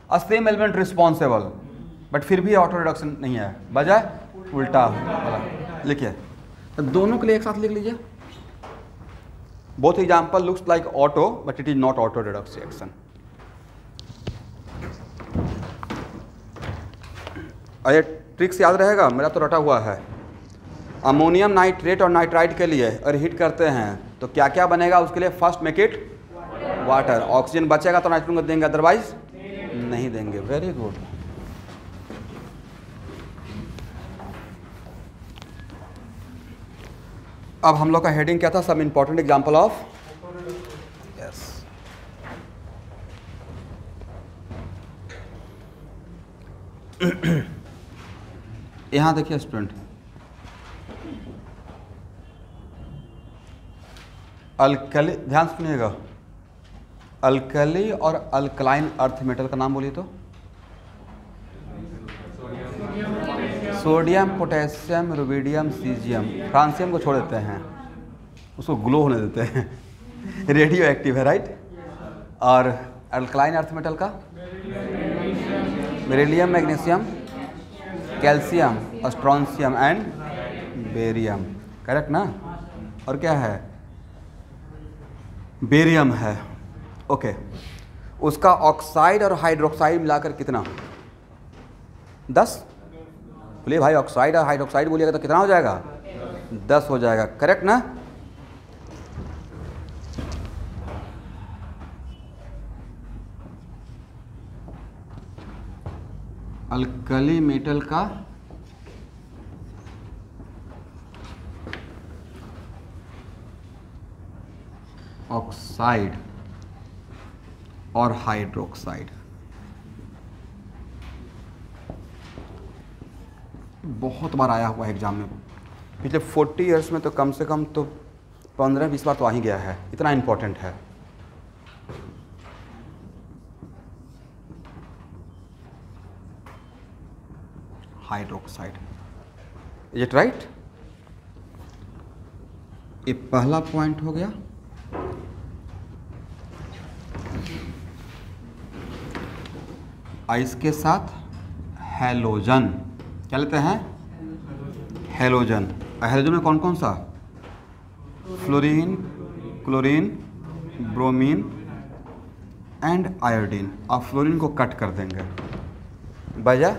और सेम एलिमेंट रिस्पॉन्सिबल, बट फिर भी ऑटो रिडक्शन नहीं है, बजाय उल्टा वाला। लिखिए, तो दोनों के लिए एक साथ लिख लीजिए, both example looks like auto but it is not auto Redux reaction. और ट्रिक्स याद रहेगा, मेरा तो रटा हुआ है। अमोनियम नाइट्रेट और नाइट्राइट के लिए अगर हीट करते हैं तो क्या क्या बनेगा उसके लिए? First make it water, oxygen बचेगा तो नाइट्रोजन को देंगे, अदरवाइज नहीं देंगे। Very good. अब हम लोग का हेडिंग क्या था? Some important example of, yes, यहां देखिए स्टूडेंट, अल्कली, ध्यान सुनिएगा, अल्कली और अल्कलाइन अर्थ मेटल का नाम बोलिए तो? Sodium, potassium, rubidium, caesium. Francium को छोड़ देते हैं, उसको ग्लो होने देते हैं, रेडियो एक्टिव है, राइट। और अल्कलाइन अर्थ मेटल का beryllium, magnesium, calcium, strontium and barium, correct ना? और क्या है? बेरियम है। ओके, उसका ऑक्साइड और हाइड्रोक्साइड मिलाकर कितना? 10। बोलिए भाई, ऑक्साइड और हाइड्रोक्साइड बोलिएगा तो कितना हो जाएगा? 10 हो जाएगा, करेक्ट ना? अल्कली मेटल का ऑक्साइड और हाइड्रोक्साइड बहुत बार आया हुआ है एग्जाम में, पिछले 40 इयर्स में तो कम से कम तो 15-20 बार तो आ ही गया है, इतना इम्पोर्टेंट है। Hydroxide, is it right? ये पहला पॉइंट हो गया। इसके साथ हैलोजन, क्या लेते हैं? हैलोजन। हैलोजन में कौन कौन सा? Fluorine, chlorine, bromine and iodine. आप फ्लोरीन को कट कर देंगे, वजह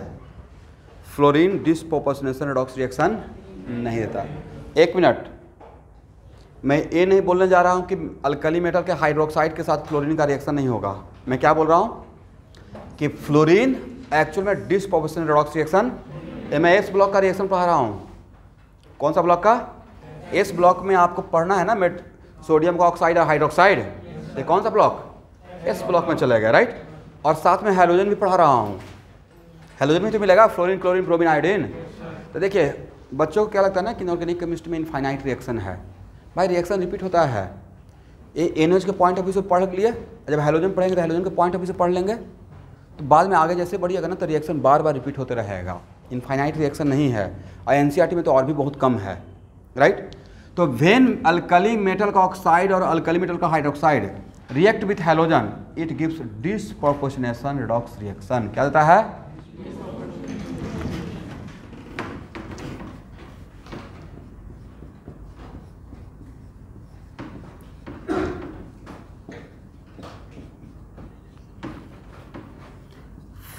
फ्लोरीन डिस्प्रोपोर्शनेशन रेडॉक्स रिएक्शन नहीं देता। एक मिनट, मैं ये नहीं बोलने जा रहा हूँ कि अल्कली मेटल के हाइड्रोक्साइड के साथ फ्लोरीन का रिएक्शन नहीं होगा। मैं क्या बोल रहा हूँ कि फ्लोरीन एक्चुअल में डिस्प्रोपोर्शनेशन रेडॉक्स रिएक्शन, मैं एस ब्लॉक का रिएक्शन पढ़ा रहा हूँ। कौन सा ब्लॉक का? एस ब्लॉक में आपको पढ़ना है ना सोडियम का ऑक्साइड और हाइड्रोक्साइड, ये कौन सा ब्लॉक? एस ब्लॉक में चलेगा, राइट। और साथ में हैलोजन भी पढ़ा रहा हूँ, हैलोजन में तो मिलेगा फ्लोरीन, क्लोरीन, ब्रोमीन, आयोडीन। तो देखिए बच्चों को क्या लगता है ना कि इनऑर्गेनिक केमिस्ट्री में इनफाइनाइट रिएक्शन है। भाई रिएक्शन रिपीट होता है, ये एनएच के पॉइंट ऑफ व्यू से पढ़ लिए, जब हैलोजन पढ़ेंगे तो हैलोजन के पॉइंट ऑफ व्यू से पढ़ लेंगे, तो बाद में आगे जैसे बढ़िएगा ना तो रिएक्शन बार बार रिपीट होते रहेगा। इनफाइनाइट रिएक्शन नहीं है, और एनसीईआरटी में तो और भी बहुत कम है, राइट। तो व्हेन अल्कली मेटल का ऑक्साइड और अल्कली मेटल का hydroxide react with halogen, it gives disproportionation redox reaction. क्या देता है?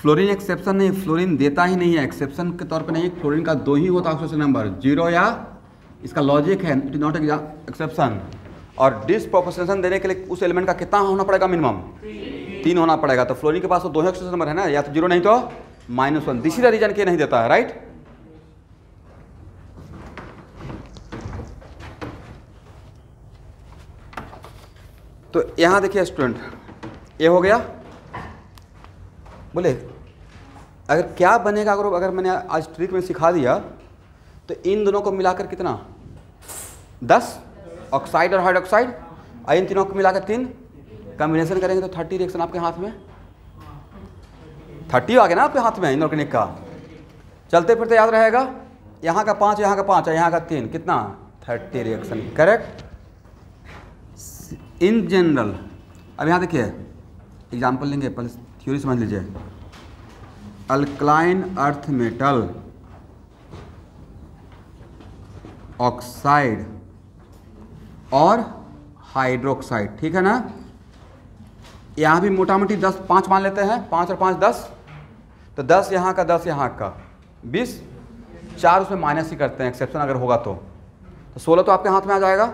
फ्लोरीन एक्सेप्शन नहीं, फ्लोरीन देता ही नहीं है, एक्सेप्शन के तौर पे नहीं। फ्लोरीन का 2 ही होता है ऑक्सीजन नंबर, 0 या, इसका लॉजिक है, इट इज नॉट एक्सेप्शन। और डिस्प्रोपोर्शनेशन देने के लिए उस एलिमेंट का कितना होना पड़ेगा? मिनिमम 3 होना पड़ेगा। तो फ्लोरीन के पास तो 2 ही ऑक्सीजन नंबर है ना, या तो 0 नहीं तो -1। दिस इज द रीजन के नहीं देता है, राइट। तो यहां देखिए स्टूडेंट, ये हो गया। बोले अगर क्या बनेगा अगर मैंने आज ट्रिक में सिखा दिया तो इन दोनों को मिलाकर कितना? 10 ऑक्साइड और हाइड्रोक्साइड, और इन तीनों को मिलाकर 3 कॉम्बिनेशन करेंगे तो 30 रिएक्शन आपके हाथ में। 30 आ गया ना आपके हाथ में इनऑर्गेनिक का। चलते फिरते याद रहेगा, यहाँ का 5, यहाँ का 5 और यहाँ का 3, कितना? 30 रिएक्शन, करेक्ट। इन जनरल, अब यहाँ देखिए एग्जाम्पल लेंगे, पहले थ्योरी समझ लीजिए। अल्कलाइन अर्थ मेटल ऑक्साइड और हाइड्रोक्साइड, ठीक है ना। यहाँ भी मोटा मोटी 5 मान लेते हैं, 5 और 5 10, तो 10 यहाँ का 10 यहाँ का 20, 4 उसमें माइनस ही करते हैं एक्सेप्शन अगर होगा तो 16 तो आपके हाथ में आ जाएगा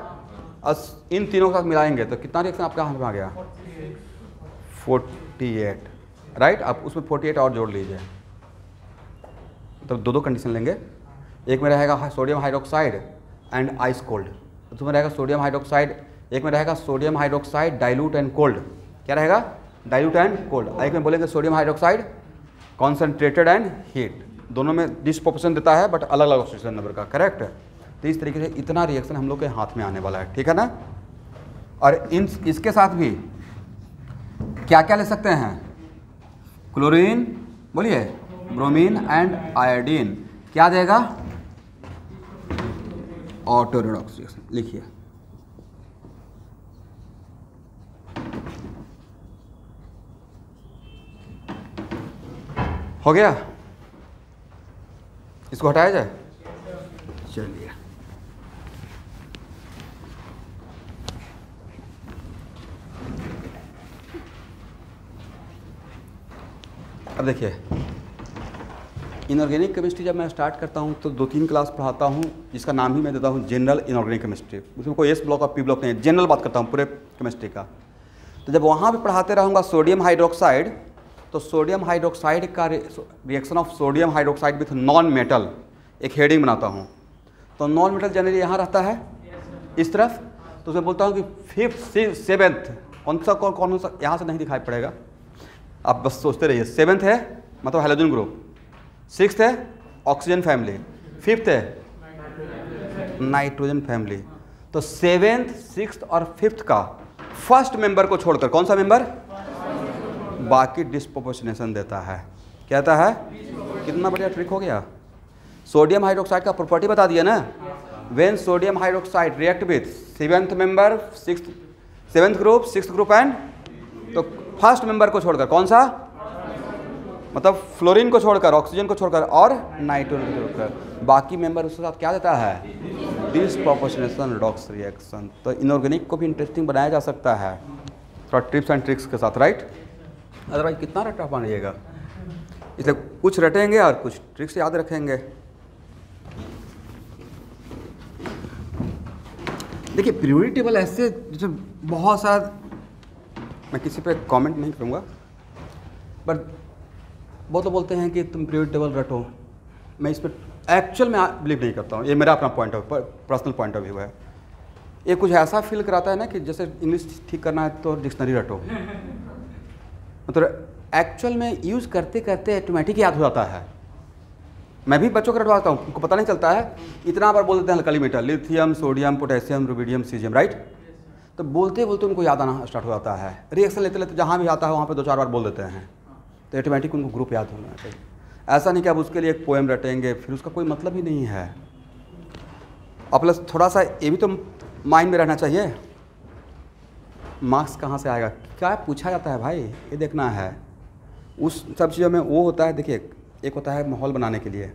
और इन तीनों के साथ मिलाएंगे तो कितना रिएक्शन आपके हाथ में आ गया 48, राइट। आप उसमें 48 और जोड़ लीजिए, तो दो कंडीशन लेंगे। एक में रहेगा sodium hydroxide and ice cold, उसमें रहेगा सोडियम हाइड्रोक्साइड, एक में रहेगा sodium hydroxide dilute and cold. क्या रहेगा? Dilute and cold. एक में बोलेंगे sodium hydroxide concentrated and heat. दोनों में डिस्प्रोपोर्शन देता है बट अलग अलग ऑक्सीजन नंबर का, करेक्ट। तो इस तरीके से इतना रिएक्शन हम लोग के हाथ में आने वाला है, ठीक है ना। और इसके साथ भी क्या क्या ले सकते हैं? क्लोरीन, बोलिए, ब्रोमीन एंड आयोडीन। क्या देगा? Auto redox reaction. लिखिए, हो गया। इसको हटाया जाए, चलिए। अब देखिए, इनऑर्गेनिक केमिस्ट्री जब मैं स्टार्ट करता हूँ तो 2-3 क्लास पढ़ाता हूँ, जिसका नाम ही मैं देता हूँ जनरल इनऑर्गेनिक केमिस्ट्री। उसमें कोई एस ब्लॉक और पी ब्लॉक नहीं है, जनरल बात करता हूँ पूरे केमिस्ट्री का। तो जब वहाँ भी पढ़ाते रहूँगा सोडियम हाइड्रोक्साइड, तो सोडियम हाइड्रोक्साइड का reaction of sodium hydroxide with non metal एक हेडिंग बनाता हूँ। तो नॉन मेटल जनरली यहाँ रहता है इस तरफ, तो उसमें बोलता हूँ कि 5th 7th कौन सा यहाँ से नहीं दिखाई पड़ेगा, आप बस सोचते रहिए। 7th है मतलब हाइड्रोजन ग्रुप, 6th है ऑक्सीजन फैमिली, 5th है नाइट्रोजन फैमिली। तो 7th 6th और 5th का फर्स्ट मेंबर को छोड़कर कौन सा मेंबर बाकी डिस्प्रोपोर्शनेशन देता है। कहता है कितना बढ़िया ट्रिक हो गया। सोडियम हाइड्रोक्साइड का प्रॉपर्टी बता दिया ना, when sodium hydroxide react with 7th member 7th group 6th group and, तो फर्स्ट मेंबर को छोड़कर कौन सा, मतलब फ्लोरीन को छोड़कर, ऑक्सीजन को छोड़कर और नाइट्रोजन को छोड़कर बाकी मेंबर उसके साथ क्या देता है? Disproportionation redox reaction. तो इनऑर्गेनिक को भी इंटरेस्टिंग बनाया जा सकता है थोड़ा टिप्स एंड ट्रिक्स के साथ, राइट। अदरवाइज कितना रटा पाइएगा, इसलिए कुछ रटेंगे और कुछ ट्रिक्स याद रखेंगे। देखिए, पीरियोडिक टेबल ऐसे जैसे बहुत सारा, मैं किसी पे कमेंट नहीं करूँगा, बट बहुत लोग बोलते हैं कि तुम पीरियोडिक टेबल रटो। मैं इस पर एक्चुअल में बिलीव नहीं करता हूँ, ये मेरा अपना point of personal point of view है। ये कुछ ऐसा फील कराता है ना कि जैसे इंग्लिश ठीक करना है तो डिक्शनरी रटो, मतलब एक्चुअल में यूज़ करते करते ऑटोमेटिक याद हो जाता है। मैं भी बच्चों को रटवाता हूँ, उनको पता नहीं चलता है, इतना बार बोल देते हैं alkali metal, lithium, sodium, potassium, rubidium, caesium, right. तो बोलते बोलते उनको याद आना स्टार्ट हो जाता है। रिएक्शन लेते लेते जहाँ भी आता है वहाँ पे 2-4 बार बोल देते हैं, तो ऑटोमेटिक उनको ग्रुप याद होना चाहिए। ऐसा नहीं कि अब उसके लिए एक पोएम रटेंगे, फिर उसका कोई मतलब ही नहीं है। और प्लस थोड़ा सा ये भी तो माइंड में रहना चाहिए, मार्क्स कहाँ से आएगा, क्या पूछा जाता है भाई, ये देखना है। उस सब चीज़ों में वो होता है, देखिए एक होता है माहौल बनाने के लिए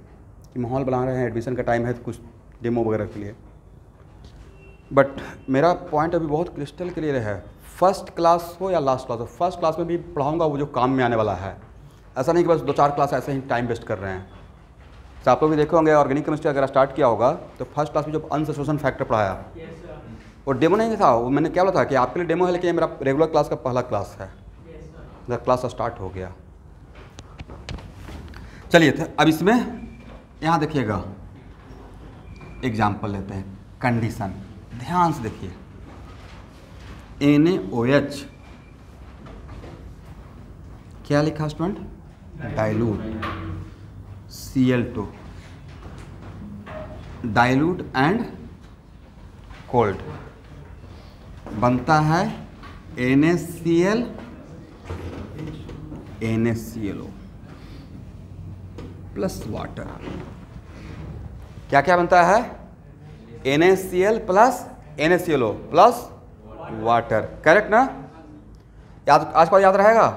कि माहौल बना रहे हैं, एडमिशन का टाइम है तो कुछ डेमो वगैरह के लिए। बट मेरा पॉइंट अभी बहुत क्रिस्टल क्लियर है, फर्स्ट क्लास हो या लास्ट क्लास हो, फर्स्ट क्लास में भी पढ़ाऊँगा वो जो काम में आने वाला है। ऐसा नहीं कि बस 2-4 क्लास ऐसे ही टाइम वेस्ट कर रहे हैं। तो आप लोग भी देखे होंगे ऑर्गेनिक केमिस्ट्री अगर स्टार्ट किया होगा तो फर्स्ट क्लास में जो अनसैचुरेशन फैक्टर पढ़ाया, और डेमो नहीं था वो, मैंने क्या बोला था कि आपके लिए डेमो है, लेकिन ये मेरा रेगुलर क्लास का पहला क्लास है। क्लास स्टार्ट हो गया। चलिए तो अब इसमें यहाँ देखिएगा, एग्जाम्पल लेते हैं, कंडीशन ध्यान से देखिए। NaOH क्या लिखा student? Dilute, Cl2 dilute and cold, बनता है NaCl NaClO प्लस वाटर। क्या क्या बनता है? NaCl plus NaClO plus water, correct ना? याद आज पर याद रहेगा।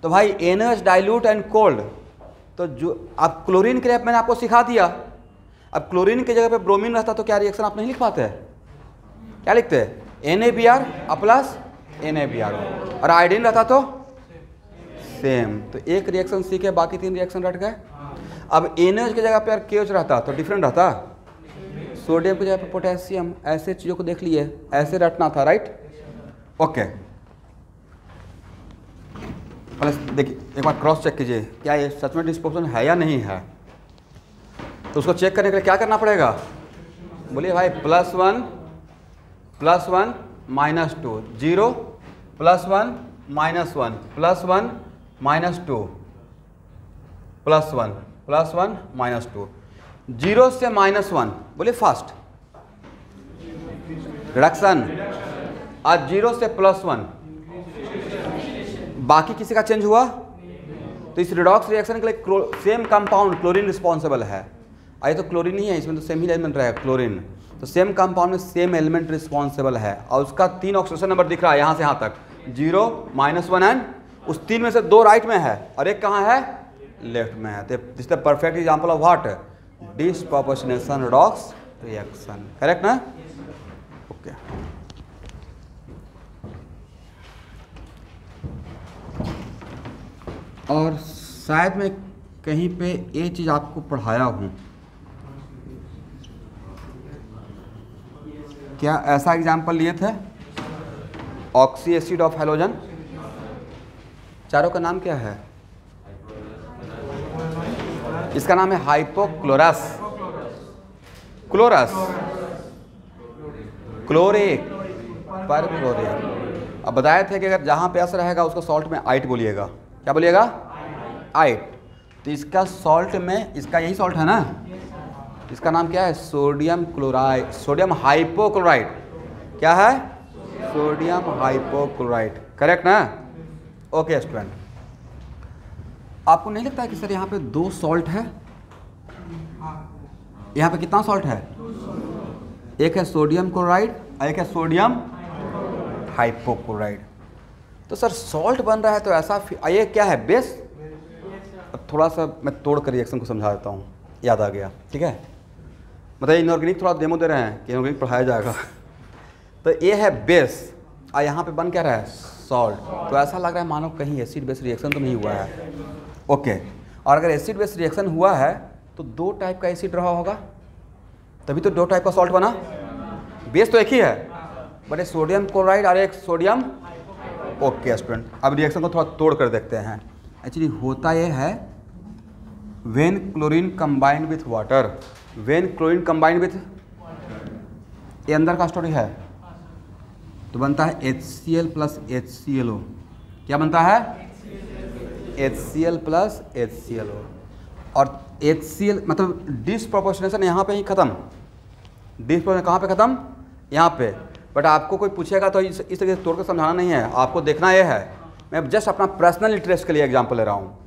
तो भाई NaOH डाइल्यूट एंड कोल्ड, तो जो आप क्लोरीन के लिए मैंने आपको सिखा दिया। अब क्लोरीन की जगह पे ब्रोमीन रहता तो क्या रिएक्शन आप नहीं लिख पाते? क्या लिखते हैं? NaBr प्लस NaBrO, और आयोडीन रहता तो सेम। तो एक रिएक्शन सीखे, बाकी 3 रिएक्शन रट गए। अब NaOH की जगह पे यार KOH रहता तो डिफरेंट रहता, सोडियम की जगह पे पोटेशियम, ऐसे चीज़ों को देख लिए, ऐसे रटना था, राइट। ओके, पहले देखिए एक बार क्रॉस चेक कीजिए क्या ये सच में डिस्प्रोपोर्शन है या नहीं है। तो उसको चेक करने के लिए क्या करना पड़ेगा, बोलिए भाई, +1 +1 -2, 0 +1 -1 +1 -2 +1 +1 -2, 0 से -1, बोलिए फास्ट रिडक्शन, आज 0 से +1, बाकी किसी का चेंज हुआ। तो इस रिडॉक्स रिएक्शन के लिए सेम कंपाउंड क्लोरीन रिस्पॉन्सिबल है। आइए तो क्लोरीन ही है, इसमें तो सेम ही एलिमेंट रहेगा क्लोरीन, तो सेम कंपाउंड में सेम एलिमेंट रिस्पॉन्सिबल है और उसका 3 ऑक्सीडेशन नंबर दिख रहा है यहाँ से यहाँ तक, 0 -1 एंड उस 3 में से 2 राइट में है और एक कहाँ है, लेफ्ट में है। तो this is the perfect example of what, disproportionation redox reaction, correct ना। ओके, और शायद मैं कहीं पे ये चीज़ आपको पढ़ाया हूँ, क्या ऐसा एग्जाम्पल लिए थे, ऑक्सी एसिड ऑफ हैलोजन, चारों का नाम क्या है, इसका नाम है हाइपोक्लोरस, क्लोरस, क्लोरिक, परक्लोरिक। अब बताए थे कि अगर जहाँ पे एस रहेगा उसको सॉल्ट में आइट बोलिएगा, क्या बोलिएगा, आइट। तो इसका सॉल्ट में, इसका यही सॉल्ट है ना, इसका नाम क्या है, सोडियम क्लोराइड, सोडियम हाइपोक्लोराइड, क्या है, सोडियम हाइपोक्लोराइड, करेक्ट ना। ओके स्टूडेंट, आपको नहीं लगता है कि सर यहाँ पे 2 सॉल्ट है, यहाँ पे कितना सॉल्ट है, एक है सोडियम क्लोराइड और एक है सोडियम हाइपोक्लोराइड। तो सर सॉल्ट बन रहा है तो ऐसा, ये क्या है, बेस। अब थोड़ा सा मैं तोड़ कर रिएक्शन को समझा देता हूँ, याद आ गया, ठीक है। मतलब इनऑर्गेनिक थोड़ा डेमो दे रहे हैं कि इनऑर्गेनिक पढ़ाया जाएगा। तो ये है बेस और यहाँ पे बन क्या रहा है, सॉल्ट। तो ऐसा लग रहा है मानो कहीं एसिड बेस रिएक्शन तो नहीं हुआ है। ओके, और अगर एसिड बेस रिएक्शन हुआ है तो 2 टाइप का एसिड रहा होगा, तभी तो 2 टाइप का सॉल्ट बना। बेस तो एक ही है, बट एक सोडियम क्लोराइड और एक सोडियम। ओके स्टूडेंट, अब रिएक्शन को थोड़ा तोड़ कर देखते हैं। एक्चुअली होता ये है, when chlorine combined with water, when chlorine combined with, ये अंदर का स्टोरी है, तो बनता है HCl + HClO। क्या बनता है, HCl + HClO। और HCl मतलब डिस्प्रोपोर्शनेशन यहाँ पे ही खत्म, डिस्प्रोपोर्शनेशन कहाँ पे खत्म, यहाँ पे। बट आपको कोई पूछेगा तो इस तरीके से तोड़ कर समझाना नहीं है, आपको देखना यह है, मैं जस्ट अपना पर्सनल इंटरेस्ट के लिए एग्जांपल ले रहा हूँ,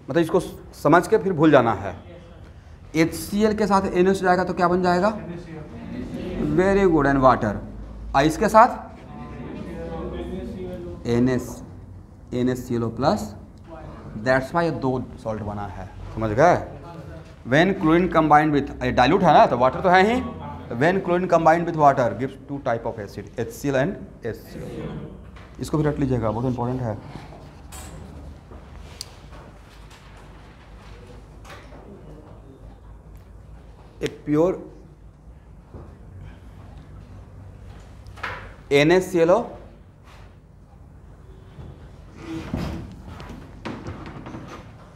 मतलब इसको समझ के फिर भूल जाना है। HCl के साथ NaOH जाएगा तो क्या बन जाएगा, वेरी गुड, एंड वाटर। और इसके साथ NaClO+, दैट्स वाई ये 2 सॉल्ट बना है, समझ गए। When chlorine combined with, dilute है ना तो वाटर तो है ही, when chlorine combined with water gives 2 type of acid, HCl and HCl। इसको भी रट लीजिएगा, बहुत इंपॉर्टेंट है। A pure NaClO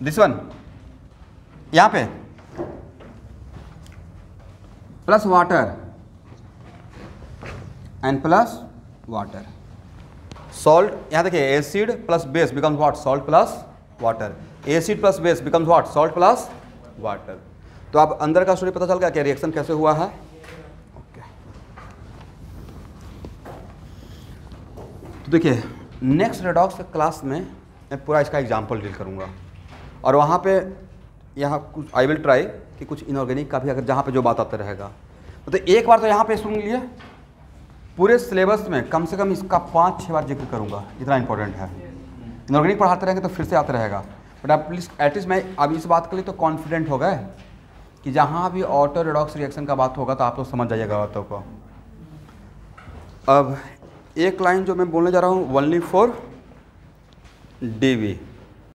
this one यहाँ पे plus water and plus water, salt. यहाँ देखिए, acid plus base becomes what, salt plus water, acid plus base becomes what, salt plus water. तो अब अंदर का स्टोरी पता चल गया कि रिएक्शन कैसे हुआ है। ओके, तो देखिए नेक्स्ट रेडॉक्स क्लास में मैं पूरा इसका एग्जांपल डील करूँगा, और वहाँ पे यहाँ कुछ आई विल ट्राई कि कुछ इनऑर्गेनिक का भी अगर जहाँ पे जो बात आता रहेगा, तो एक बार तो यहाँ पे सुन लिए, पूरे सिलेबस में कम से कम इसका 5-6 बार जिक्र करूँगा, इतना इंपॉर्टेंट है। इनऑर्गेनिक पढ़ाते रहेंगे तो फिर से आते रहेगा, बट एटलीस्ट मैं अब इस बात के लिए तो कॉन्फिडेंट हो गए कि जहाँ भी ऑटो रेडॉक्स रिएक्शन का बात होगा तो आप लोग समझ जाइएगा बातों को। अब एक लाइन जो मैं बोलने जा रहा हूँ, ओनली फॉर DV,